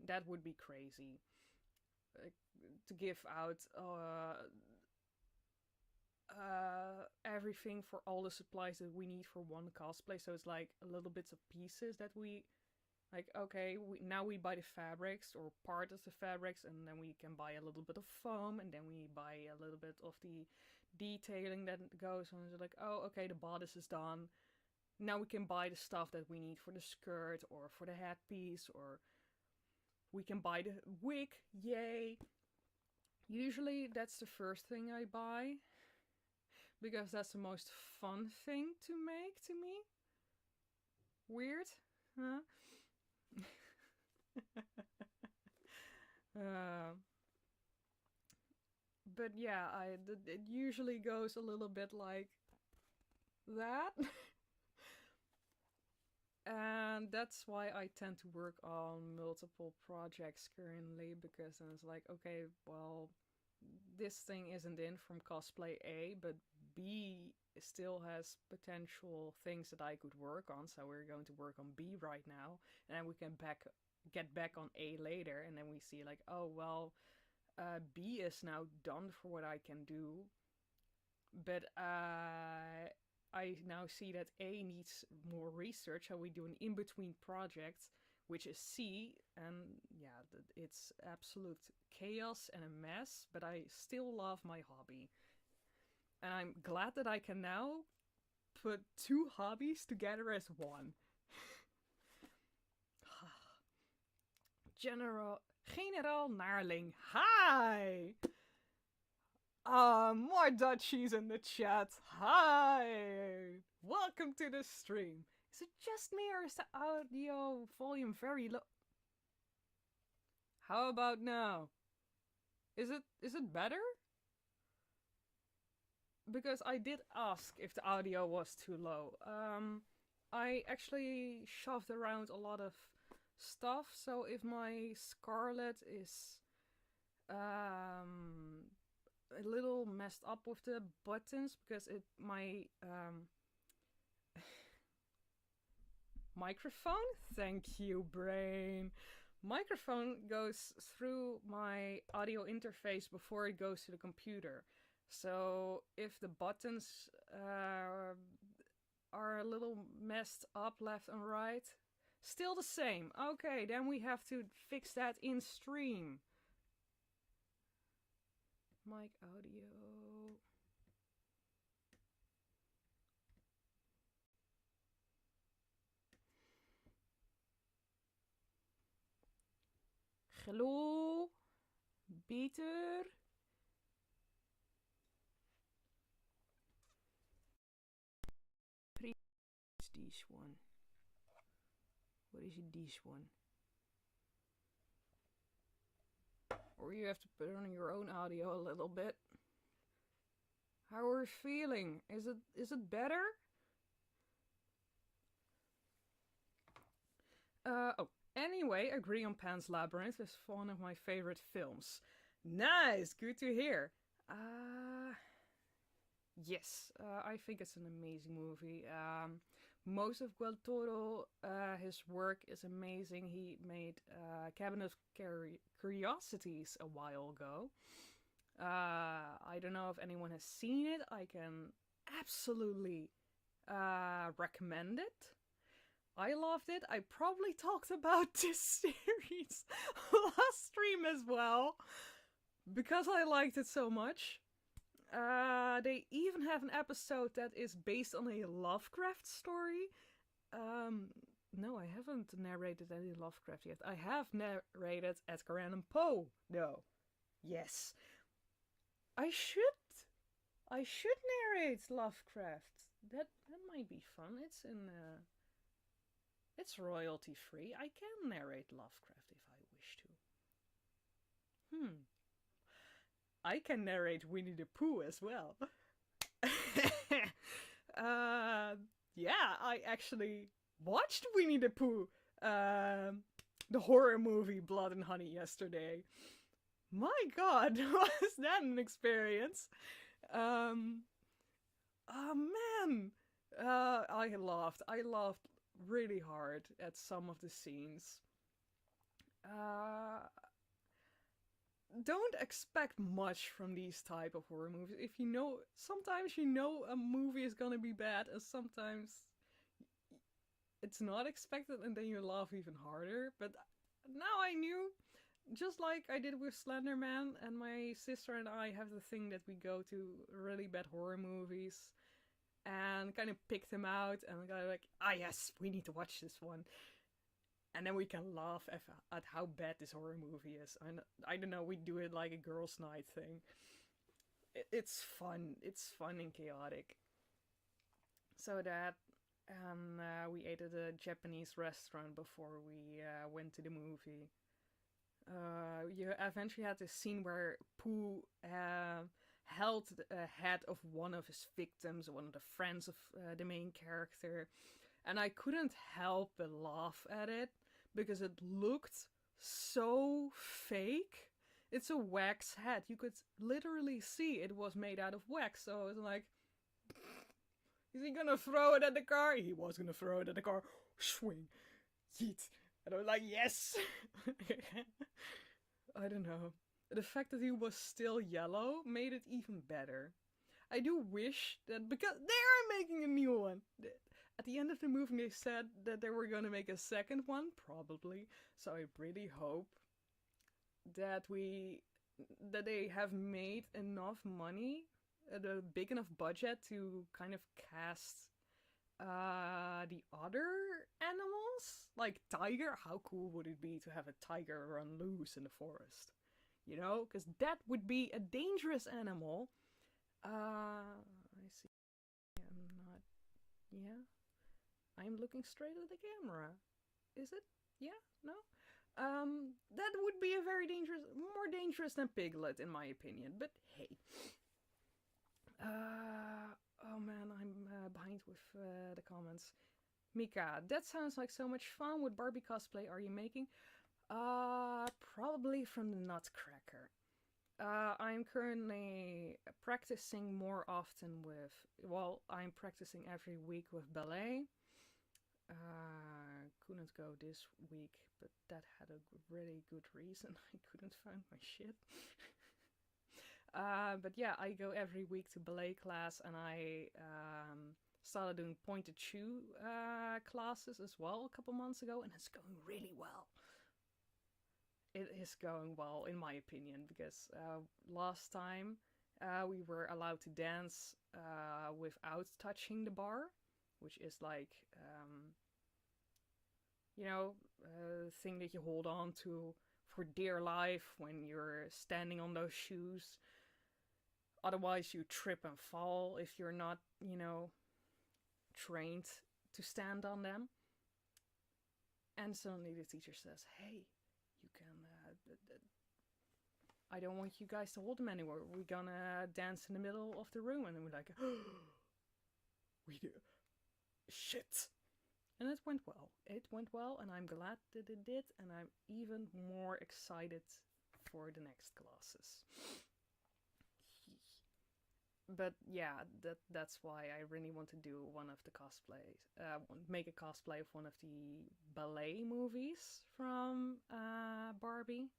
That would be crazy. To give out everything for all the supplies that we need for one cosplay, so it's like a little bits of pieces that we Like, okay, now we buy the fabrics or part of the fabrics, and then we can buy a little bit of foam, and then we buy a little bit of the detailing that goes on. It's like, oh, okay, the bodice is done. Now we can buy the stuff that we need for the skirt or for the headpiece, or we can buy the wig. Yay! Usually that's the first thing I buy, because that's the most fun thing to make to me. Weird, huh? uh, but yeah, it usually goes a little bit like that. And that's why I tend to work on multiple projects currently, because then it's like, okay, well, this thing isn't in from cosplay A, but B still has potential things that I could work on, so we're going to work on B right now, and then we can get back on A later, and then we see like, oh, well, B is now done for what I can do, but I now see that A needs more research, so we do an in-between project, which is C, and yeah, it's absolute chaos and a mess, but I still love my hobby. And I'm glad that I can now put two hobbies together as one. General Narling, hi! More Dutchies in the chat. Hi! Welcome to the stream. Is it just me, or is the audio volume very low? How about now? Is it better? Because I did ask if the audio was too low. I actually shoved around a lot of stuff, so if my Scarlet is a little messed up with the buttons, because my microphone, thank you, brain, microphone goes through my audio interface before it goes to the computer. So if the buttons are a little messed up left and right, still the same. Okay, then we have to fix that in stream. Mic audio. Hello? Beter? This one. What is it, this one? Or you have to put on your own audio a little bit. How are you feeling? Is it better? Oh, anyway, Agree on Pan's Labyrinth is one of my favorite films. Nice, good to hear. Yes, I think it's an amazing movie. Most of Del Toro, his work is amazing. He made Cabinet of Curiosities a while ago. I don't know if anyone has seen it. I can absolutely recommend it. I loved it. I probably talked about this series last stream as well, because I liked it so much. They even have an episode that is based on a Lovecraft story. No, I haven't narrated any Lovecraft yet. I have narrated Edgar Allan Poe, though. Yes. I should narrate Lovecraft. That might be fun. It's royalty free. I can narrate Lovecraft if I wish to. I can narrate Winnie the Pooh as well. Yeah, I actually watched Winnie the Pooh, the horror movie Blood and Honey, yesterday. My god, was that an experience? Oh man, I laughed really hard at some of the scenes. Don't expect much from these type of horror movies. If you know, sometimes you know a movie is gonna be bad, and sometimes it's not expected, and then you laugh even harder. But now I knew, just like I did with Slender Man, and my sister and I have the thing that we go to really bad horror movies and kind of pick them out and go like, ah yes, we need to watch this one. And then we can laugh at how bad this horror movie is. And I don't know, we do it like a girls' night thing. It's fun. It's fun and chaotic. So that we ate at a Japanese restaurant before we went to the movie. You eventually had this scene where Pooh held the head of one of his victims, one of the friends of the main character, and I couldn't help but laugh at it because it looked so fake. It's a wax head. You could literally see it was made out of wax. So it's like, is he gonna throw it at the car? He was gonna throw it at the car. Swing. Yeet. And I was like, yes! I don't know. The fact that he was still yellow made it even better. I do wish that, because they are making a new one. At the end of the movie they said that they were gonna make a second one, probably. So I really hope that they have made enough money, a big enough budget to kind of cast the other animals, like tiger. How cool would it be to have a tiger run loose in the forest? You know, because that would be a dangerous animal. I see. I'm not. Yeah, I'm looking straight at the camera. Is it? Yeah. No. That would be a very dangerous, more dangerous than Piglet, in my opinion. But hey. Oh man, I'm behind with the comments. Mika, that sounds like so much fun. What Barbie cosplay are you making? Probably from the Nutcracker. I'm currently practicing more often with, well, I'm practicing every week with ballet. Couldn't go this week, but that had a really good reason. I couldn't find my shit. But yeah, I go every week to ballet class, and I started doing pointed shoe classes as well a couple months ago, and it's going really well. It is going well, in my opinion, because last time we were allowed to dance without touching the bar, which is like, you know, a thing that you hold on to for dear life when you're standing on those shoes. Otherwise you trip and fall if you're not, you know, trained to stand on them. And suddenly the teacher says, hey, you can, I don't want you guys to hold them anymore. We're gonna dance in the middle of the room. And then we're like, we do. Shit. And it went well. It went well, and I'm glad that it did. And I'm even more excited for the next classes. But yeah, that's why I really want to do one of the cosplays. Make a cosplay of one of the ballet movies from Barbie.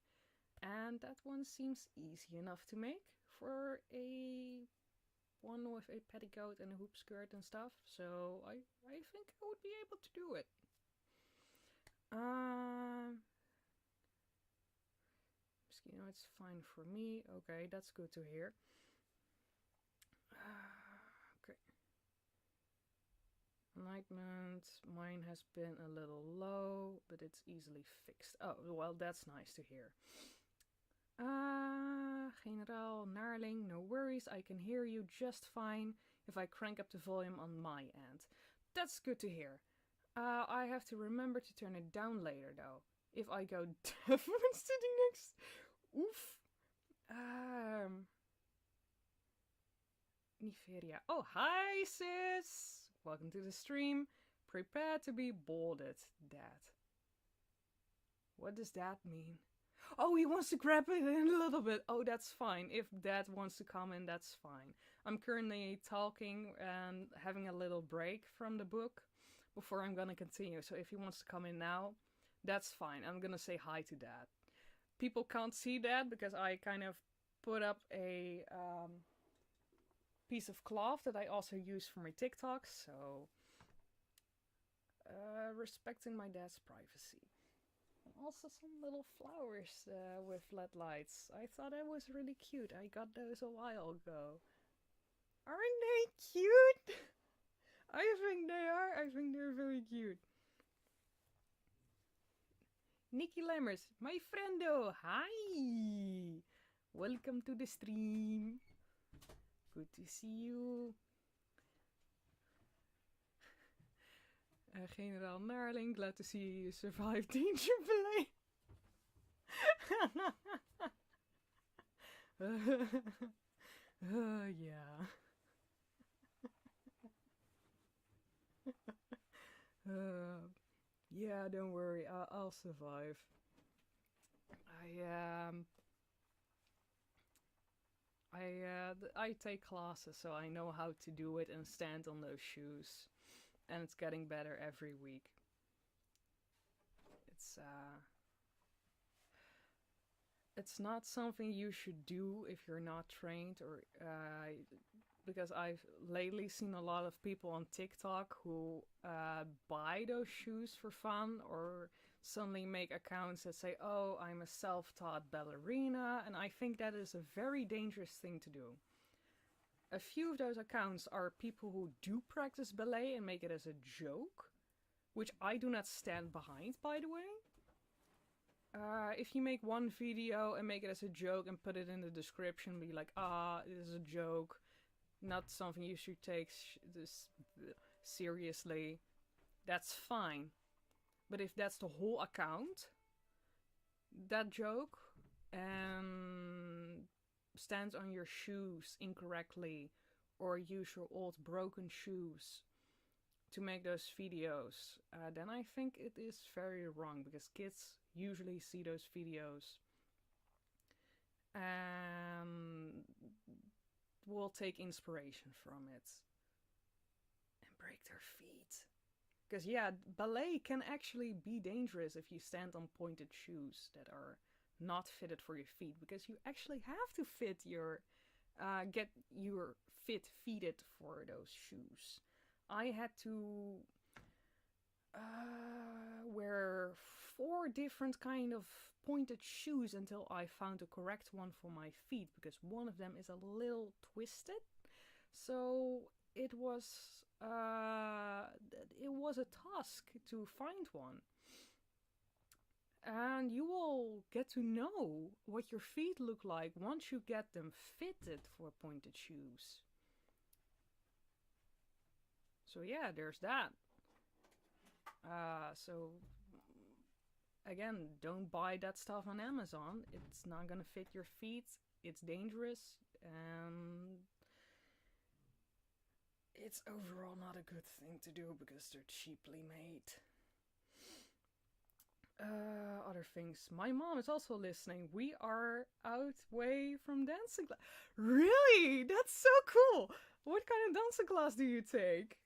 And that one seems easy enough to make for a one with a petticoat and a hoop skirt and stuff. So I think I would be able to do it. You know, it's fine for me. Okay, that's good to hear. Okay. Enlightenment. Mine has been a little low, but it's easily fixed. Oh, well, that's nice to hear. Generaal Narling, no worries. I can hear you just fine if I crank up the volume on my end. That's good to hear. I have to remember to turn it down later, though. If I go deaf when sitting next... Oof. Niferia. Oh, hi, sis! Welcome to the stream. Prepare to be boarded, Dad. What does that mean? Oh, he wants to grab it in a little bit. Oh, that's fine. If Dad wants to come in, that's fine. I'm currently talking and having a little break from the book before I'm gonna continue. So if he wants to come in now, that's fine. I'm gonna say hi to Dad. People can't see that because I kind of put up a piece of cloth that I also use for my TikToks. So respecting my dad's privacy. And also some little flowers with LED lights. I thought that was really cute. I got those a while ago. Aren't they cute? I think they are. I think they're very cute. Nikki Lammers, my friendo, hi! Welcome to the stream. Good to see you. Generaal Narling, glad to see you survived Danger Play. Yeah. Yeah, don't worry, I'll survive. I take classes, so I know how to do it and stand on those shoes, and it's getting better every week. It's not something you should do if you're not trained, or because I've lately seen a lot of people on TikTok who buy those shoes for fun, or suddenly make accounts that say, oh, I'm a self-taught ballerina, and I think that is a very dangerous thing to do. A few of those accounts are people who do practice ballet and make it as a joke, which I do not stand behind, by the way. If you make one video and make it as a joke and put it in the description, be like, it is a joke, not something you should take this seriously, that's fine. But if that's the whole account, that joke, stands on your shoes incorrectly, or use your old broken shoes to make those videos, then I think it is very wrong, because kids usually see those videos and will take inspiration from it and break their feet. Because yeah, ballet can actually be dangerous if you stand on pointed shoes that are not fitted for your feet, because you actually have to fit get your fit fitted for those shoes. I had to wear 4 different kind of pointed shoes until I found the correct one for my feet, because one of them is a little twisted. So it was a task to find one. And you will get to know what your feet look like once you get them fitted for pointed shoes. So yeah, there's that. So again, don't buy that stuff on Amazon. It's not gonna fit your feet. It's dangerous, and it's overall not a good thing to do because they're cheaply made. Other things. My mom is also listening. We are out way from dancing class. Really? That's so cool. What kind of dancing class do you take?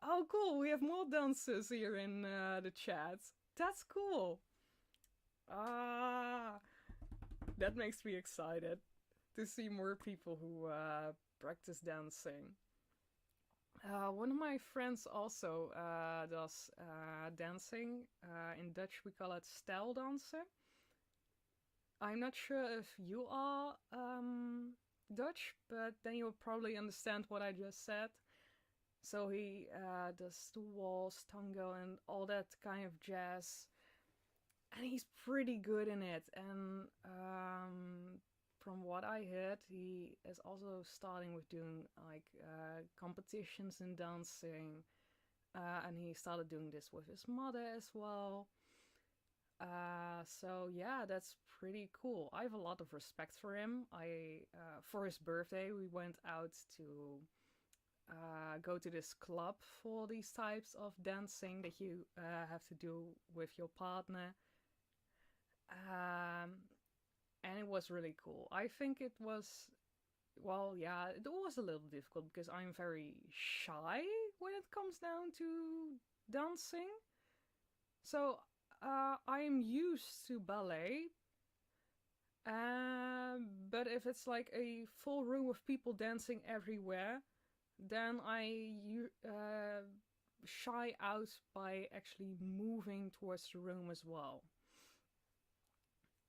Oh, cool. We have more dancers here in the chat. That's cool. That makes me excited to see more people who practice dancing. One of my friends also does dancing. In Dutch we call it stijldansen. I'm not sure if you are Dutch, but then you'll probably understand what I just said. So he does the waltz, tango, and all that kind of jazz. And he's pretty good in it. And from what I heard, he is also starting with doing like competitions in dancing. And he started doing this with his mother as well. So yeah, that's pretty cool. I have a lot of respect for him. For his birthday, we went out to go to this club for these types of dancing that you have to do with your partner. And it was really cool. I think it was, well, yeah, it was a little difficult because I'm very shy when it comes down to dancing. So I'm used to ballet. But if it's like a full room of people dancing everywhere, then I shy out by actually moving towards the room as well.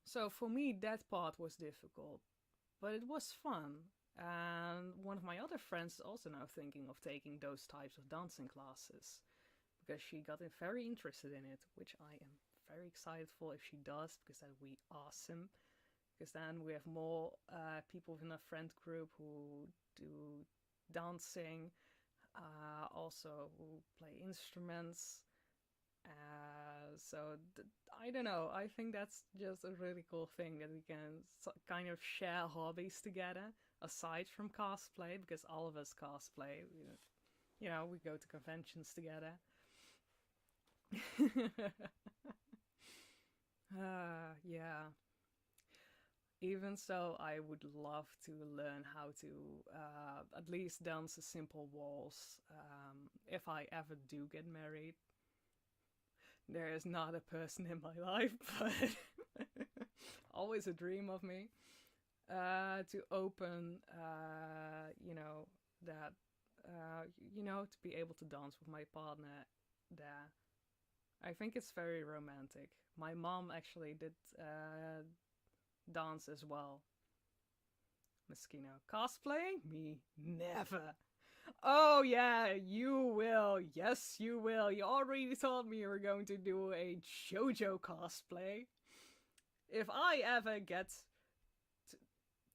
So for me, that part was difficult, but it was fun. And one of my other friends is also now thinking of taking those types of dancing classes because she got very interested in it, which I am very excited for if she does, because that would be awesome. Because then we have more people in a friend group who do dancing, also who play instruments. So I don't know. I think that's just a really cool thing that we can kind of share hobbies together aside from cosplay, because all of us cosplay. You know, we go to conventions together. Yeah. Even so, I would love to learn how to at least dance a simple waltz if I ever do get married. There is not a person in my life, but always a dream of me to open, that, to be able to dance with my partner there. I think it's very romantic. My mom actually did dance as well. Moschino. Cosplaying? Me? Never. Oh yeah, you will. Yes, you will. You already told me you were going to do a JoJo cosplay. If I ever get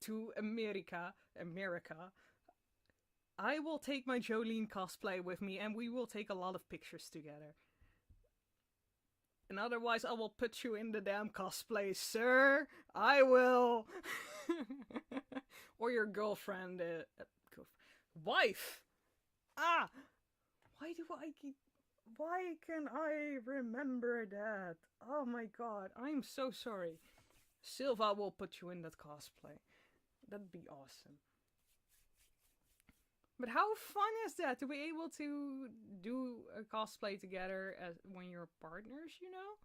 to America, I will take my Jolene cosplay with me and we will take a lot of pictures together. And otherwise I will put you in the damn cosplay, sir. I will. Or your girlfriend. Wife! Ah! Why can I remember that? Oh my god, I'm so sorry. Silva will put you in that cosplay. That'd be awesome. But how fun is that to be able to do a cosplay together when you're partners, you know?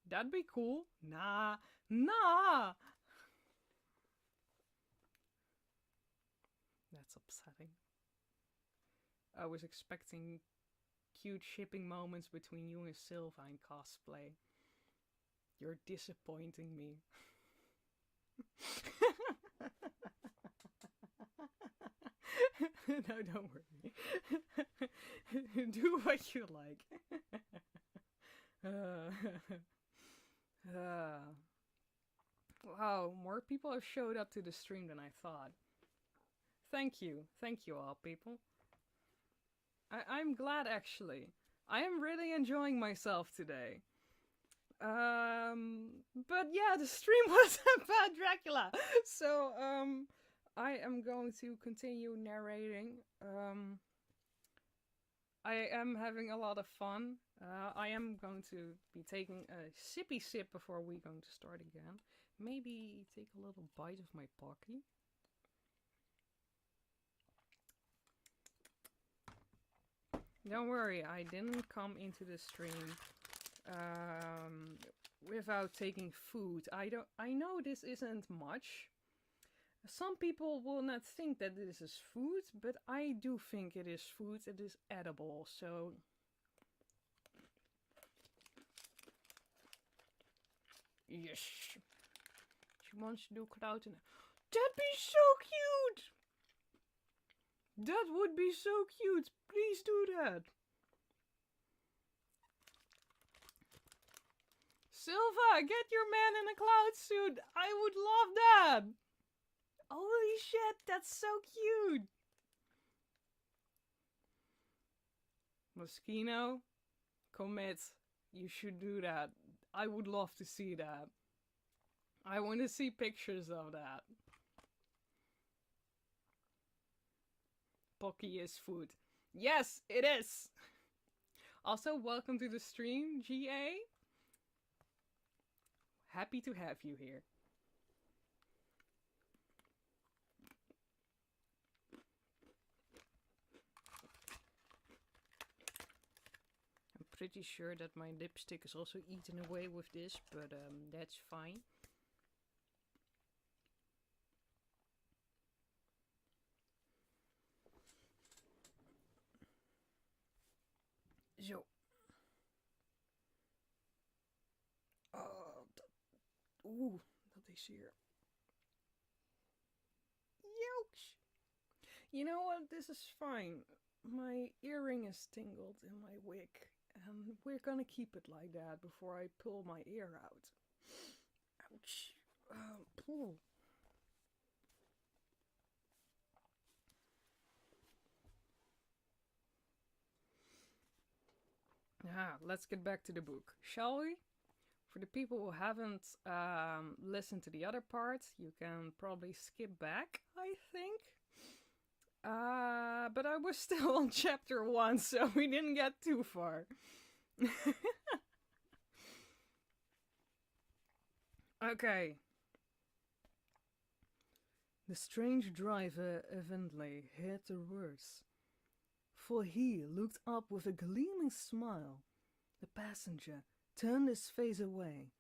That'd be cool. Nah. That's upsetting. I was expecting cute shipping moments between you and Silva in cosplay. You're disappointing me. No, don't worry. Do what you like. Wow, more people have showed up to the stream than I thought. Thank you all people. I'm glad actually. I am really enjoying myself today. But yeah, the stream was about Dracula. So, I am going to continue narrating. I am having a lot of fun. I am going to be taking a sippy sip before we're going to start again. Maybe take a little bite of my pocky. Don't worry, I didn't come into the stream without taking food. I know this isn't much. Some people will not think that this is food, but I do think it is food. It is edible, so... Yes. She wants to do cloud and... That'd be so cute! That would be so cute. Please do that. Silva, get your man in a cloud suit. I would love that. Holy shit, that's so cute. Moschino, commit. You should do that. I would love to see that. I want to see pictures of that. Pocky is food. Yes, it is! Also, welcome to the stream, GA. Happy to have you here. I'm pretty sure that my lipstick is also eaten away with this, but that's fine. Oeh, dat is hier. Youch! You know what? This is fine. My earring is tingled in my wig, and we're gonna keep it like that before I pull my ear out. Ouch. Pull. Let's get back to the book, shall we? For the people who haven't listened to the other parts, you can probably skip back, I think. But I was still on chapter 1, so we didn't get too far. Okay. The strange driver evidently heard the words, for he looked up with a gleaming smile. The passenger turned his face away,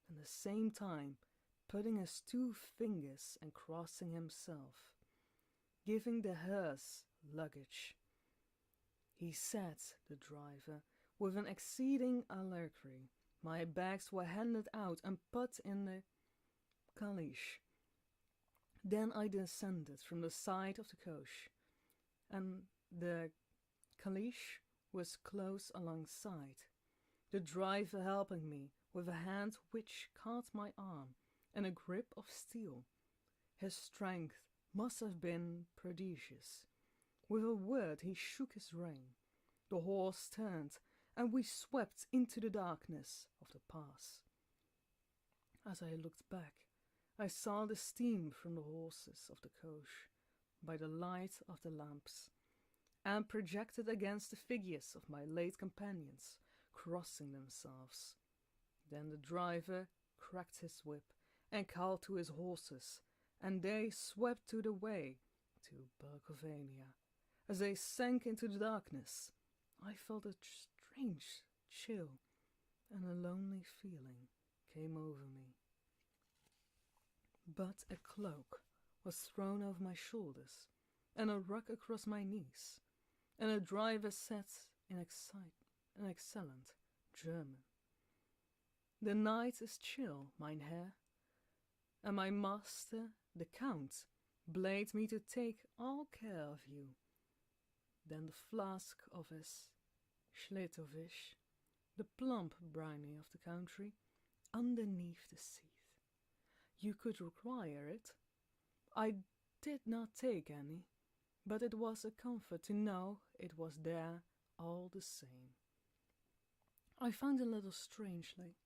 at the same time putting his 2 fingers and crossing himself, giving the hearse luggage. He said, the driver, with an exceeding alacrity. My bags were handed out and put in the caleche. Then I descended from the side of the coach, and the caleche was close alongside, the driver helping me with a hand which caught my arm and a grip of steel. His strength must have been prodigious. With a word he shook his rein. The horse turned, and we swept into the darkness of the pass. As I looked back, I saw the steam from the horses of the coach by the light of the lamps, and projected against the figures of my late companions crossing themselves. Then the driver cracked his whip and called to his horses, and they swept to the way to Berkovania. As they sank into the darkness, I felt a strange chill, and a lonely feeling came over me. But a cloak was thrown over my shoulders, and a rug across my knees, and a driver said in excellent German, "The night is chill, mein Herr, and my master, the Count, bade me to take all care of you." Then the flask of his Schletovisch, the plump brownie of the country, underneath the seat. You could require it. I did not take any, but it was a comfort to know it was there all the same. I found a little strangely,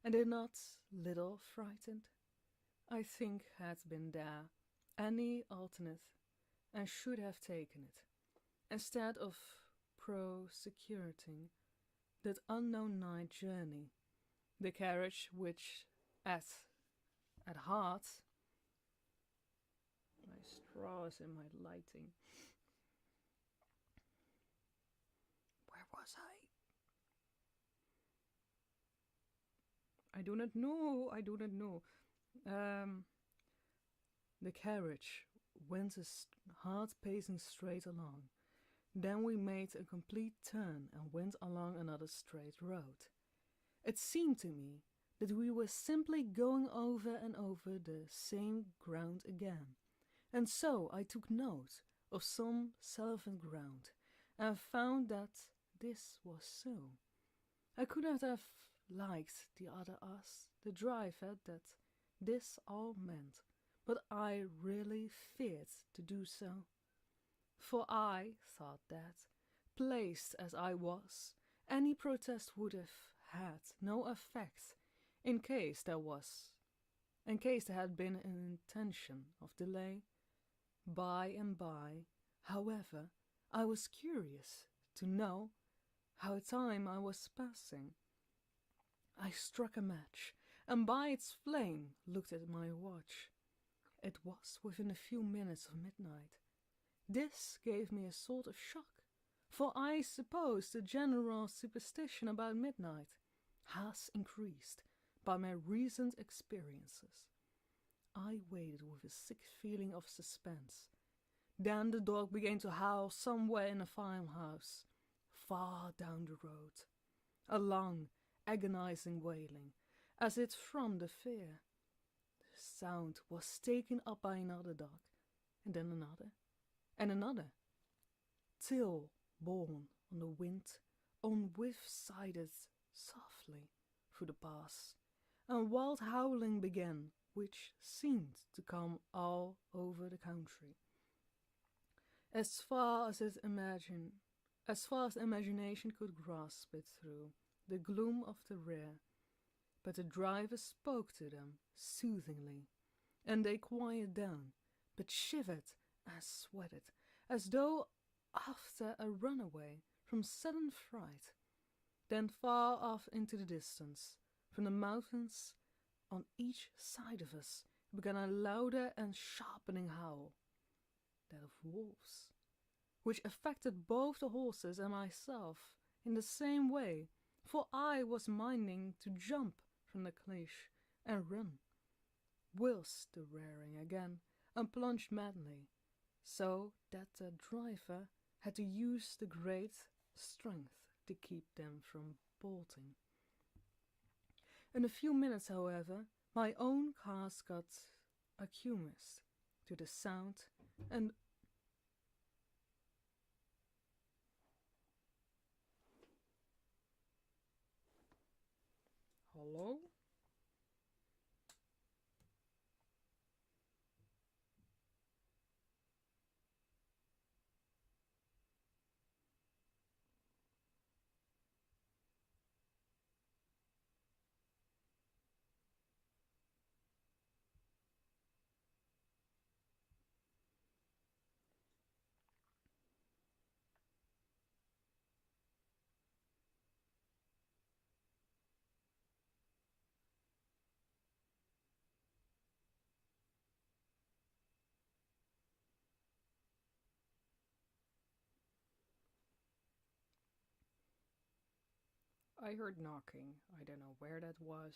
and did not little frightened. I think had been there any alternate, and should have taken it, instead of prosecuting that unknown night journey, the carriage which at heart, my straw is in my lighting. Where was I do not know. The carriage went a hard pacing straight along. Then we made a complete turn and went along another straight road. It seemed to me that we were simply going over and over the same ground again, and so I took note of some relevant ground, and found that this was so. I could not have liked the other us, the driver, that this all meant, but I really feared to do so. For I thought that, placed as I was, any protest would have had no effect in case there had been an intention of delay. By and by, however, I was curious to know how time I was passing. I struck a match, and by its flame looked at my watch. It was within a few minutes of midnight. This gave me a sort of shock, for I suppose the general superstition about midnight has increased by my recent experiences. I waited with a sick feeling of suspense. Then the dog began to howl somewhere in a farmhouse, far down the road. A long, agonizing wailing, as if from the fear. sound was taken up by another dog, and then another, and another, till, borne on the wind, on whiff-sided softly through the pass, and wild howling began, which seemed to come all over the country. As far as imagination could grasp it through the gloom of the rear, but the driver spoke to them soothingly, and they quieted down, but shivered and sweated, as though after a runaway from sudden fright. Then far off into the distance, from the mountains on each side of us, began a louder and sharpening howl, that of wolves, which affected both the horses and myself in the same way, for I was minding to jump from the cleash and run, whilst the rearing again and plunged madly, so that the driver had to use the great strength to keep them from bolting. In a few minutes, however, my own cars got accustomed to the sound, and hello? I heard knocking. I don't know where that was.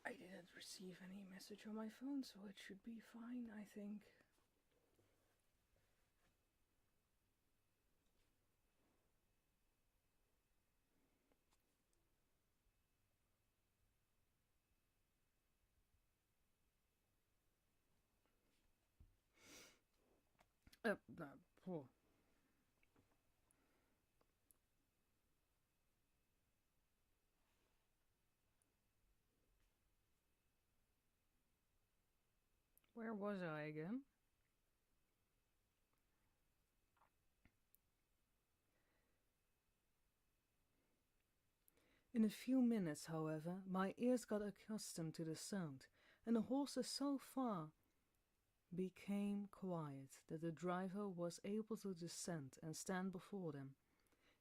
I didn't receive any message on my phone, so it should be fine, I think. Oh. Where was I again? In a few minutes, however, my ears got accustomed to the sound, and the horses so far became quiet that the driver was able to descend and stand before them.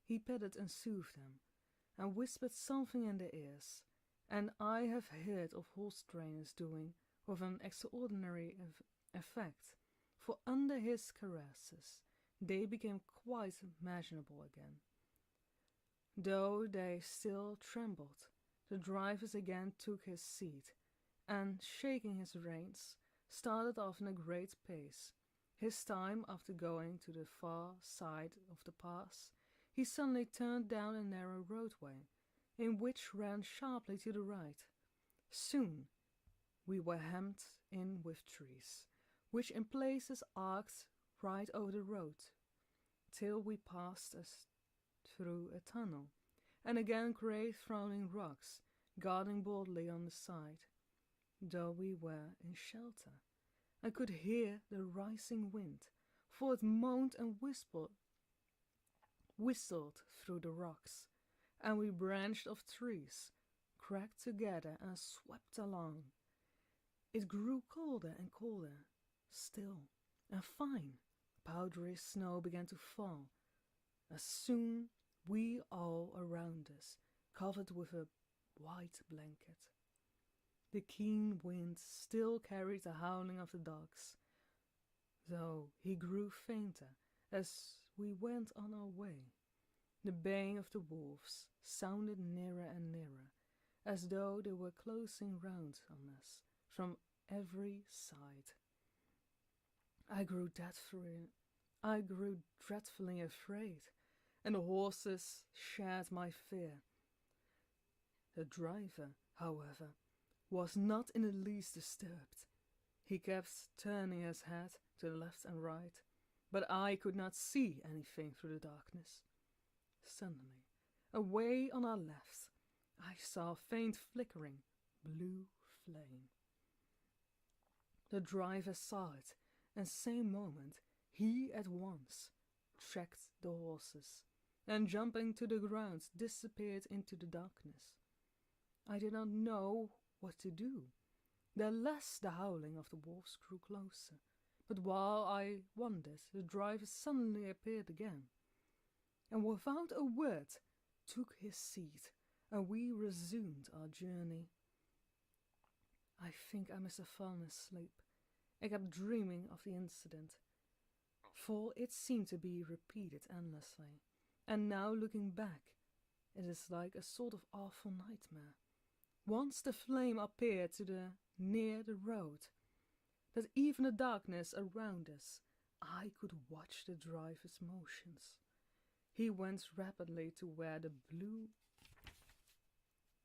He petted and soothed them, and whispered something in their ears, and I have heard of horse trainers doing with an extraordinary effect, for under his caresses they became quite manageable again. Though they still trembled, the driver again took his seat, and, shaking his reins, started off in a great pace. His time, after going to the far side of the pass, he suddenly turned down a narrow roadway, in which ran sharply to the right. Soon we were hemmed in with trees, which in places arced right over the road, till we passed us through a tunnel, and again great frowning rocks, guarding boldly on the side, though we were in shelter, and could hear the rising wind, for it moaned and whistled through the rocks, and we branched off trees, cracked together and swept along. It grew colder and colder, still, and fine, powdery snow began to fall, as soon we all around us covered with a white blanket. The keen wind still carried the howling of the dogs, though he grew fainter as we went on our way. The baying of the wolves sounded nearer and nearer, as though they were closing round on us from every side. I grew dreadfully afraid, and the horses shared my fear. The driver, however, was not in the least disturbed. He kept turning his head to the left and right, but I could not see anything through the darkness. Suddenly, away on our left, I saw a faint flickering blue flame. The driver saw it, and same moment he at once tracked the horses, and jumping to the ground disappeared into the darkness. I did not know what to do. The less the howling of the wolves grew closer, but while I wondered, the driver suddenly appeared again, and without a word took his seat, and we resumed our journey. I think I must have fallen asleep. I kept dreaming of the incident, for it seemed to be repeated endlessly, and now looking back, it is like a sort of awful nightmare. Once the flame appeared near the road, that even the darkness around us, I could watch the driver's motions. He went rapidly to where the blue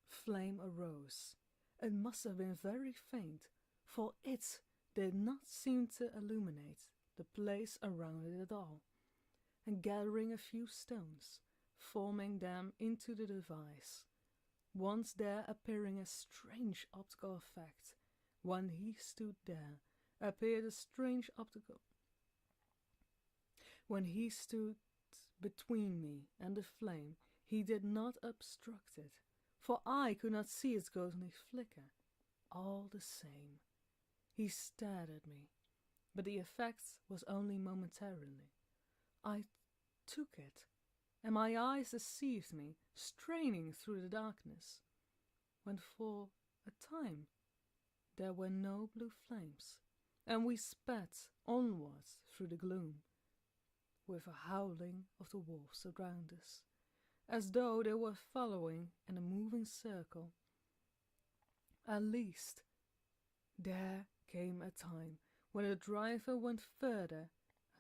flame arose. It must have been very faint, for it did not seem to illuminate the place around it at all, and gathering a few stones, forming them into the device, once there appearing a strange optical effect. When he stood there, appeared a strange optical. When he stood between me and the flame, he did not obstruct it, for I could not see its ghostly flicker. All the same, he stared at me, but the effect was only momentarily. I took it, and my eyes deceived me, straining through the darkness, when for a time there were no blue flames, and we sped onwards through the gloom, with a howling of the wolves around us, as though they were following in a moving circle. At least, there came a time when the driver went further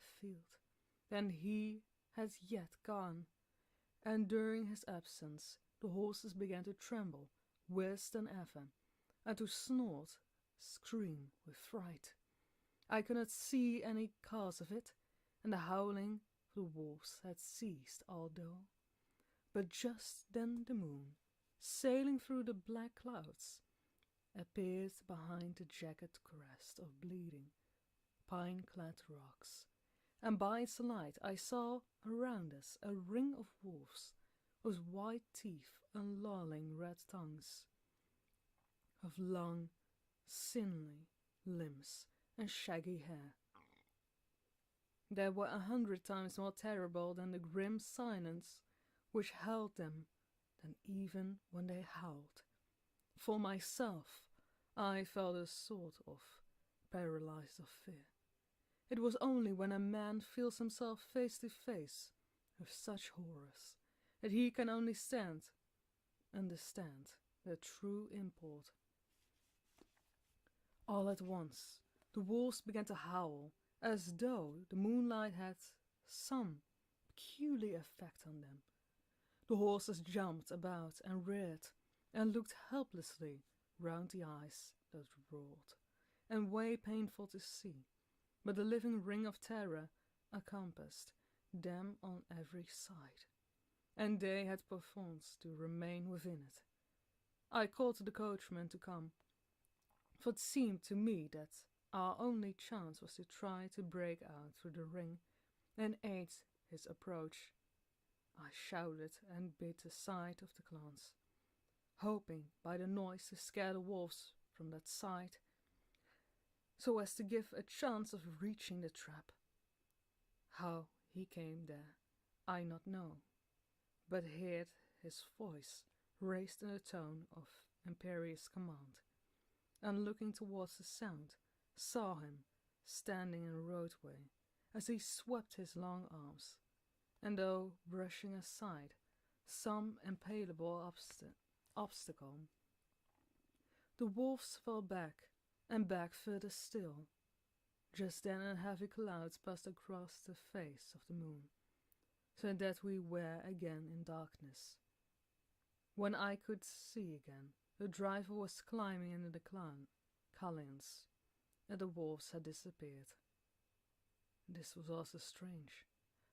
afield than he had yet gone, and during his absence the horses began to tremble worse than ever, and to scream with fright. I could not see any cause of it, and the howling of the wolves had ceased although. But just then the moon, sailing through the black clouds, appeared behind the jagged crest of bleeding, pine-clad rocks, and by its light I saw around us a ring of wolves, with white teeth and lolling red tongues, of long, sinewy limbs and shaggy hair. They were 100 times more terrible than the grim silence which held them, than even when they howled. For myself, I felt a sort of paralyzed of fear. It was only when a man feels himself face to face with such horrors that he can understand their true import. All at once, the wolves began to howl, as though the moonlight had some peculiar effect on them. The horses jumped about and reared, and looked helplessly round the eyes that rolled, and way painful to see, but the living ring of terror encompassed them on every side, and they had perforce to remain within it. I called to the coachman to come, for it seemed to me that our only chance was to try to break out through the ring and aid his approach. I shouted and beat the side of the clans, hoping by the noise to scare the wolves from that side, so as to give a chance of reaching the trap. How he came there, I not know, but heard his voice raised in a tone of imperious command, and looking towards the sound, saw him standing in the roadway as he swept his long arms, and though brushing aside some impalpable obstacle, the wolves fell back and back further still. Just then a heavy cloud passed across the face of the moon, so that we were again in darkness. When I could see again, the driver was climbing into the Collins, and the wolves had disappeared. This was also strange,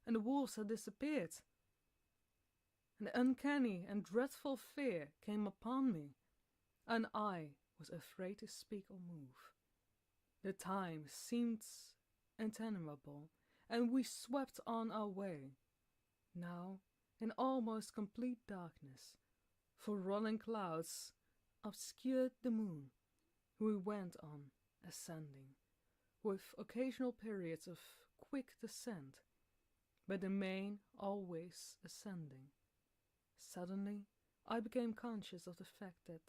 and the wolves had disappeared. An uncanny and dreadful fear came upon me, and I was afraid to speak or move. The time seemed interminable, and we swept on our way, now in almost complete darkness, for rolling clouds obscured the moon. We went on, ascending, with occasional periods of quick descent, but the main always ascending. Suddenly, I became conscious of the fact that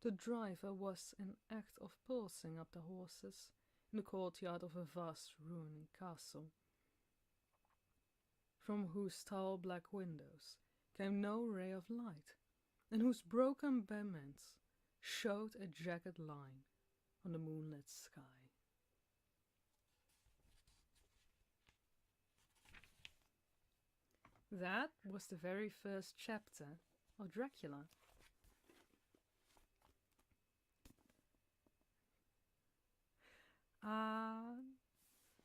the driver was in act of pulsing up the horses in the courtyard of a vast ruined castle, from whose tall black windows came no ray of light, and whose broken battlements showed a jagged line on the moonlit sky. That was the very first chapter of Dracula.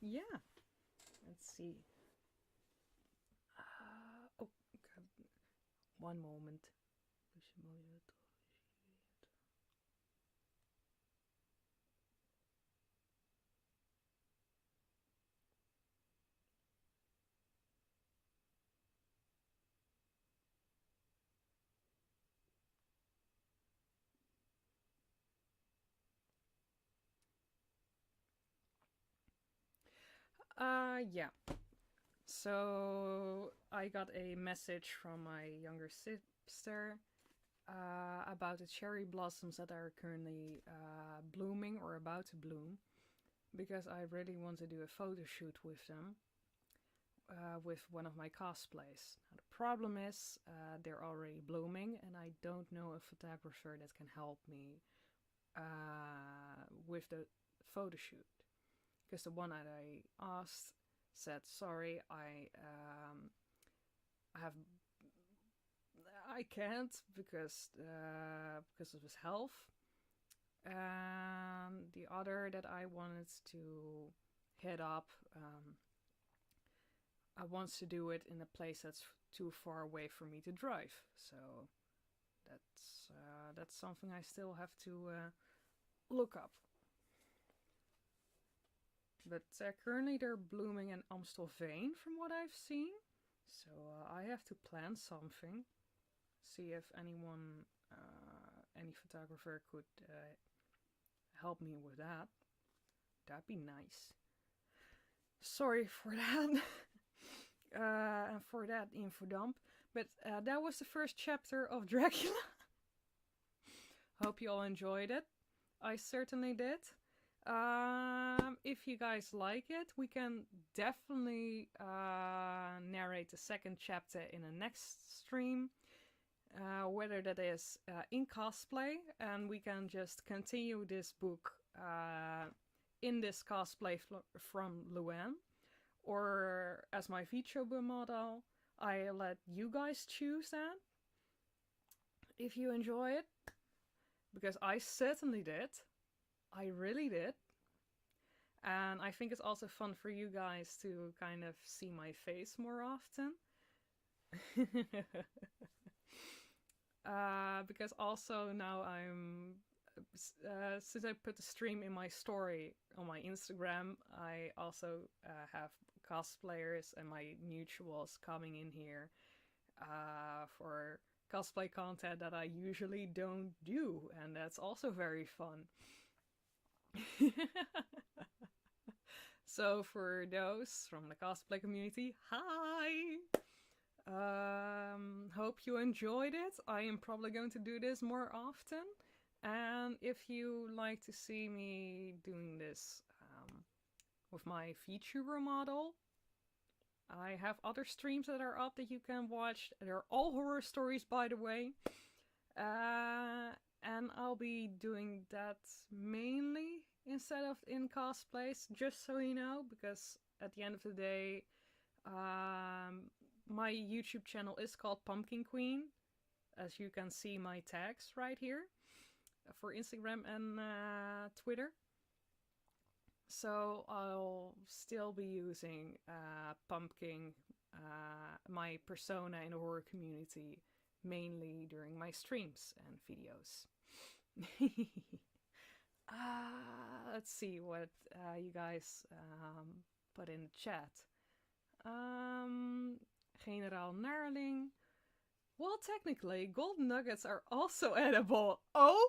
Yeah. Let's see. Oh, God. One moment. Yeah. So I got a message from my younger sister about the cherry blossoms that are currently blooming or about to bloom, because I really want to do a photo shoot with them, with one of my cosplays. Now, the problem is they're already blooming, and I don't know a photographer that can help me with the photo shoot. Because the one that I asked said, sorry, I can't because of his health. And the other that I wanted to hit up, I want to do it in a place that's too far away for me to drive. So that's something I still have to look up. But currently they're blooming in Amstelveen from what I've seen. So I have to plan something. See if anyone, any photographer could help me with that. That'd be nice. Sorry for that. And for that info dump. But that was the first chapter of Dracula. Hope you all enjoyed it. I certainly did. If you guys like it, we can definitely narrate the second chapter in a next stream, whether that is in cosplay, and we can just continue this book in this cosplay from Luann, or as my VTuber model. I let you guys choose that if you enjoy it, because I certainly did. I really did. And I think it's also fun for you guys to kind of see my face more often. Because also now since I put the stream in my story on my Instagram, I also have cosplayers and my mutuals coming in here for cosplay content that I usually don't do. And that's also very fun. So for those from the cosplay community, hi! Hope you enjoyed it. I am probably going to do this more often. And if you like to see me doing this with my VTuber model, I have other streams that are up that you can watch. They're all horror stories, by the way. And I'll be doing that mainly instead of in cosplays, just so you know, because at the end of the day, my YouTube channel is called Pumpkin Queen, as you can see my tags right here for Instagram and Twitter. So I'll still be using Pumpkin, my persona in the horror community, mainly during my streams and videos. Let's see what you guys put in the chat. Generaal Narling. Well, technically, gold nuggets are also edible. Oh,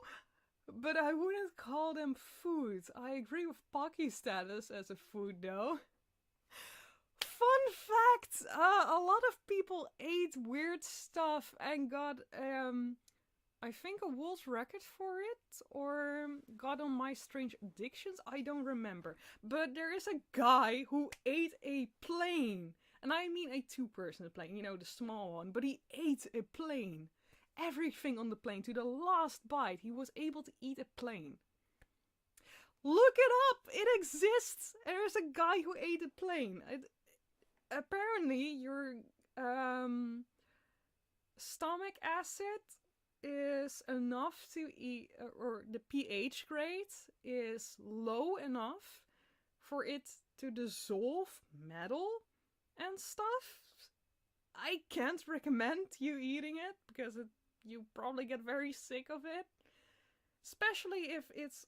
but I wouldn't call them food. I agree with Pocky status as a food, though. Fun fact! A lot of people ate weird stuff and got, I think, a world's record for it, or got on My Strange Addictions. I don't remember. But there is a guy who ate a plane. And I mean a two-person plane, you know, the small one. But he ate a plane. Everything on the plane, to the last bite. He was able to eat a plane. Look it up! It exists! There's a guy who ate a plane. Apparently, your stomach acid is enough to eat, or the pH grade is low enough for it to dissolve metal and stuff. I can't recommend you eating it because you probably get very sick of it, especially if it's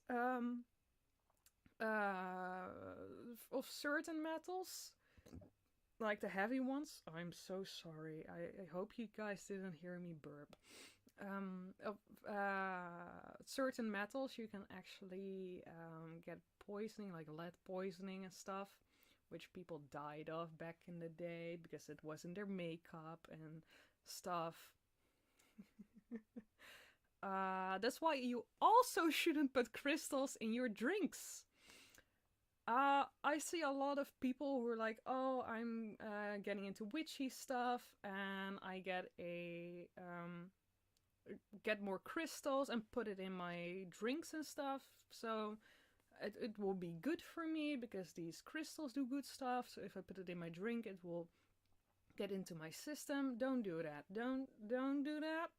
of certain metals, like the heavy ones. I'm so sorry. I hope you guys didn't hear me burp. Of certain metals you can actually get poisoning, like lead poisoning and stuff, which people died of back in the day because it wasn't their makeup and stuff. That's why you also shouldn't put crystals in your drinks. I see a lot of people who are like, oh, I'm getting into witchy stuff and I get more crystals and put it in my drinks and stuff, so it will be good for me because these crystals do good stuff. So if I put it in my drink, it will get into my system. Don't do that. Don't do that.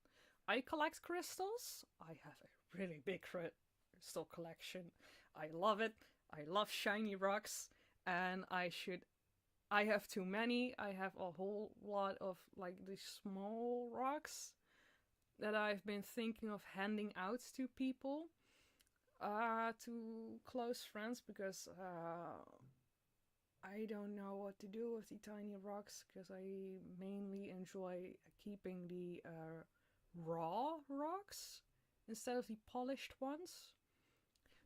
I collect crystals. I have a really big crystal collection. I love it. I love shiny rocks, and I have too many. I have a whole lot of like these small rocks that I've been thinking of handing out to people, to close friends, because I don't know what to do with the tiny rocks, because I mainly enjoy keeping the raw rocks instead of the polished ones.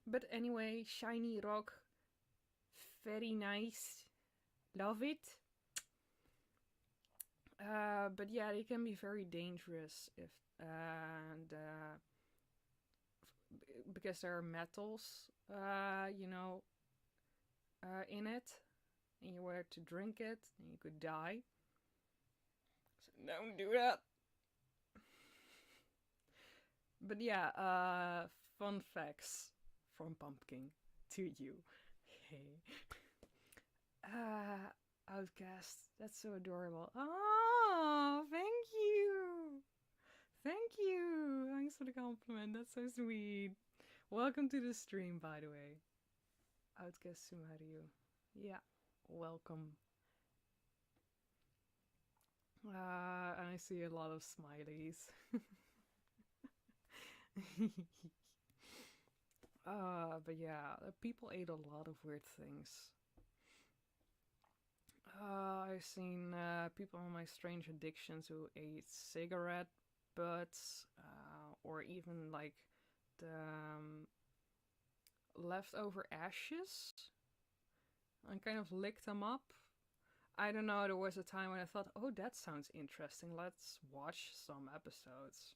But anyway, shiny rock, very nice, love it. But yeah, they can be very dangerous if because there are metals, in it, and you were to drink it, and you could die. So don't do that. But yeah, fun facts from Pumpkin to you. Hey. Outcast, that's so adorable. Oh, thank you. Thank you. Thanks for the compliment. That's so sweet. Welcome to the stream, by the way. Outcast Sumaru. Yeah, welcome. And I see a lot of smileys. But yeah, people ate a lot of weird things. I've seen people on My Strange Addictions who ate cigarette butts, or even like the leftover ashes, and kind of licked them up. I don't know, there was a time when I thought, oh, that sounds interesting, let's watch some episodes.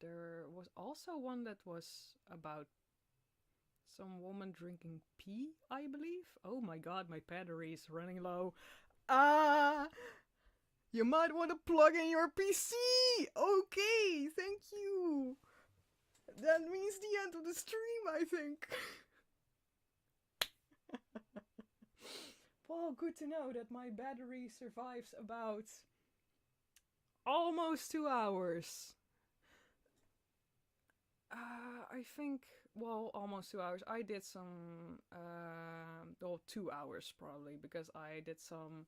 There was also one that was about some woman drinking pee, I believe. Oh my god, my battery is running low. You might want to plug in your PC! Okay, thank you! That means the end of the stream, I think. Well, good to know that my battery survives about, almost 2 hours. I think, well, almost 2 hours. I did some, 2 hours probably, because I did some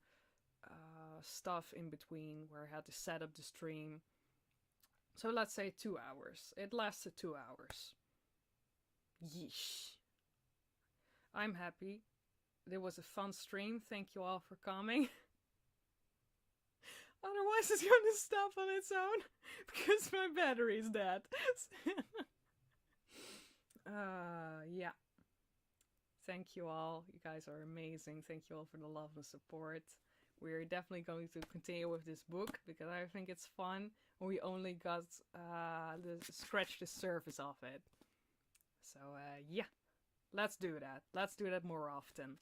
stuff in between where I had to set up the stream. So let's say 2 hours. It lasted 2 hours. Yeesh. I'm happy. It was a fun stream. Thank you all for coming. Otherwise it's gonna stop on its own because my battery is dead. Yeah. Thank you all. You guys are amazing. Thank you all for the love and support. We're definitely going to continue with this book because I think it's fun. We only got scratch the surface of it. So yeah, let's do that. Let's do that more often.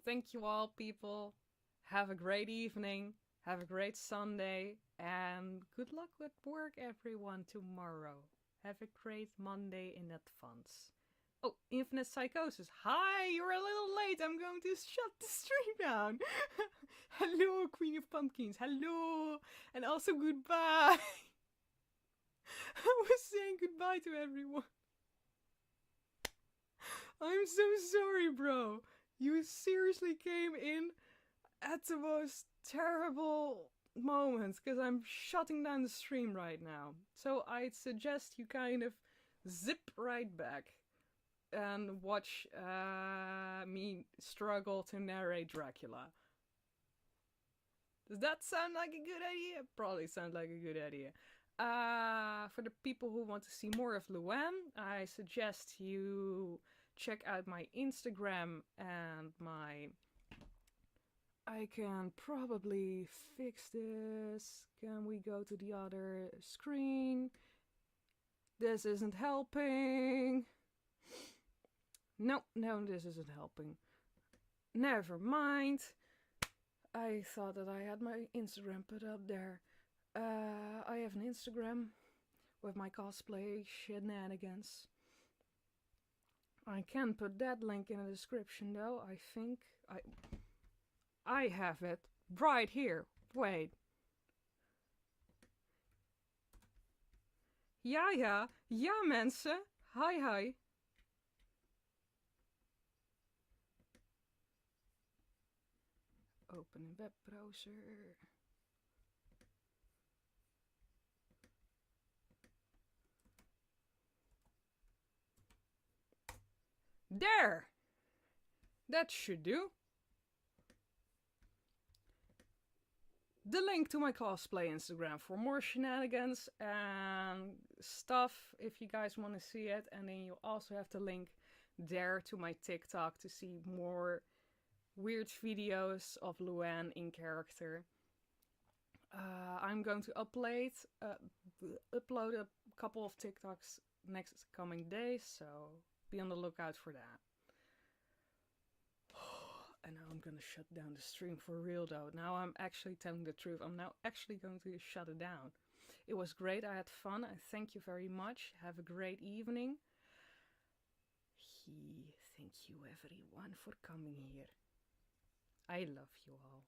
Thank you all, people. Have a great evening. Have a great Sunday. And good luck with work, everyone, tomorrow. Have a great Monday in advance. Oh, Infinite Psychosis. Hi, you're a little late. I'm going to shut the stream down. Hello, Queen of Pumpkins. Hello. And also goodbye. I was saying goodbye to everyone. I'm so sorry, bro. You seriously came in at the most terrible moments because I'm shutting down the stream right now. So I'd suggest you kind of zip right back and watch me struggle to narrate Dracula. Does that sound like a good idea? Probably sounds like a good idea. For the people who want to see more of Luann, I suggest you check out my Instagram and my... I can probably fix this. Can we go to the other screen? This isn't helping. No, this isn't helping. Never mind. I thought that I had my Instagram put up there. I have an Instagram with my cosplay shenanigans. I can put that link in the description though. I think I have it right here. Wait. Ja mensen. Hi. Open een webbrowser. There! That should do. The link to my cosplay Instagram for more shenanigans and stuff if you guys want to see it. And then you also have the link there to my TikTok to see more weird videos of Luann in character. I'm going to upload a couple of TikToks next coming days, so be on the lookout for that. And now I'm gonna shut down the stream for real though. Now I'm actually telling the truth. I'm now actually going to shut it down. It was great. I had fun. I thank you very much. Have a great evening. Thank you everyone for coming here. I love you all.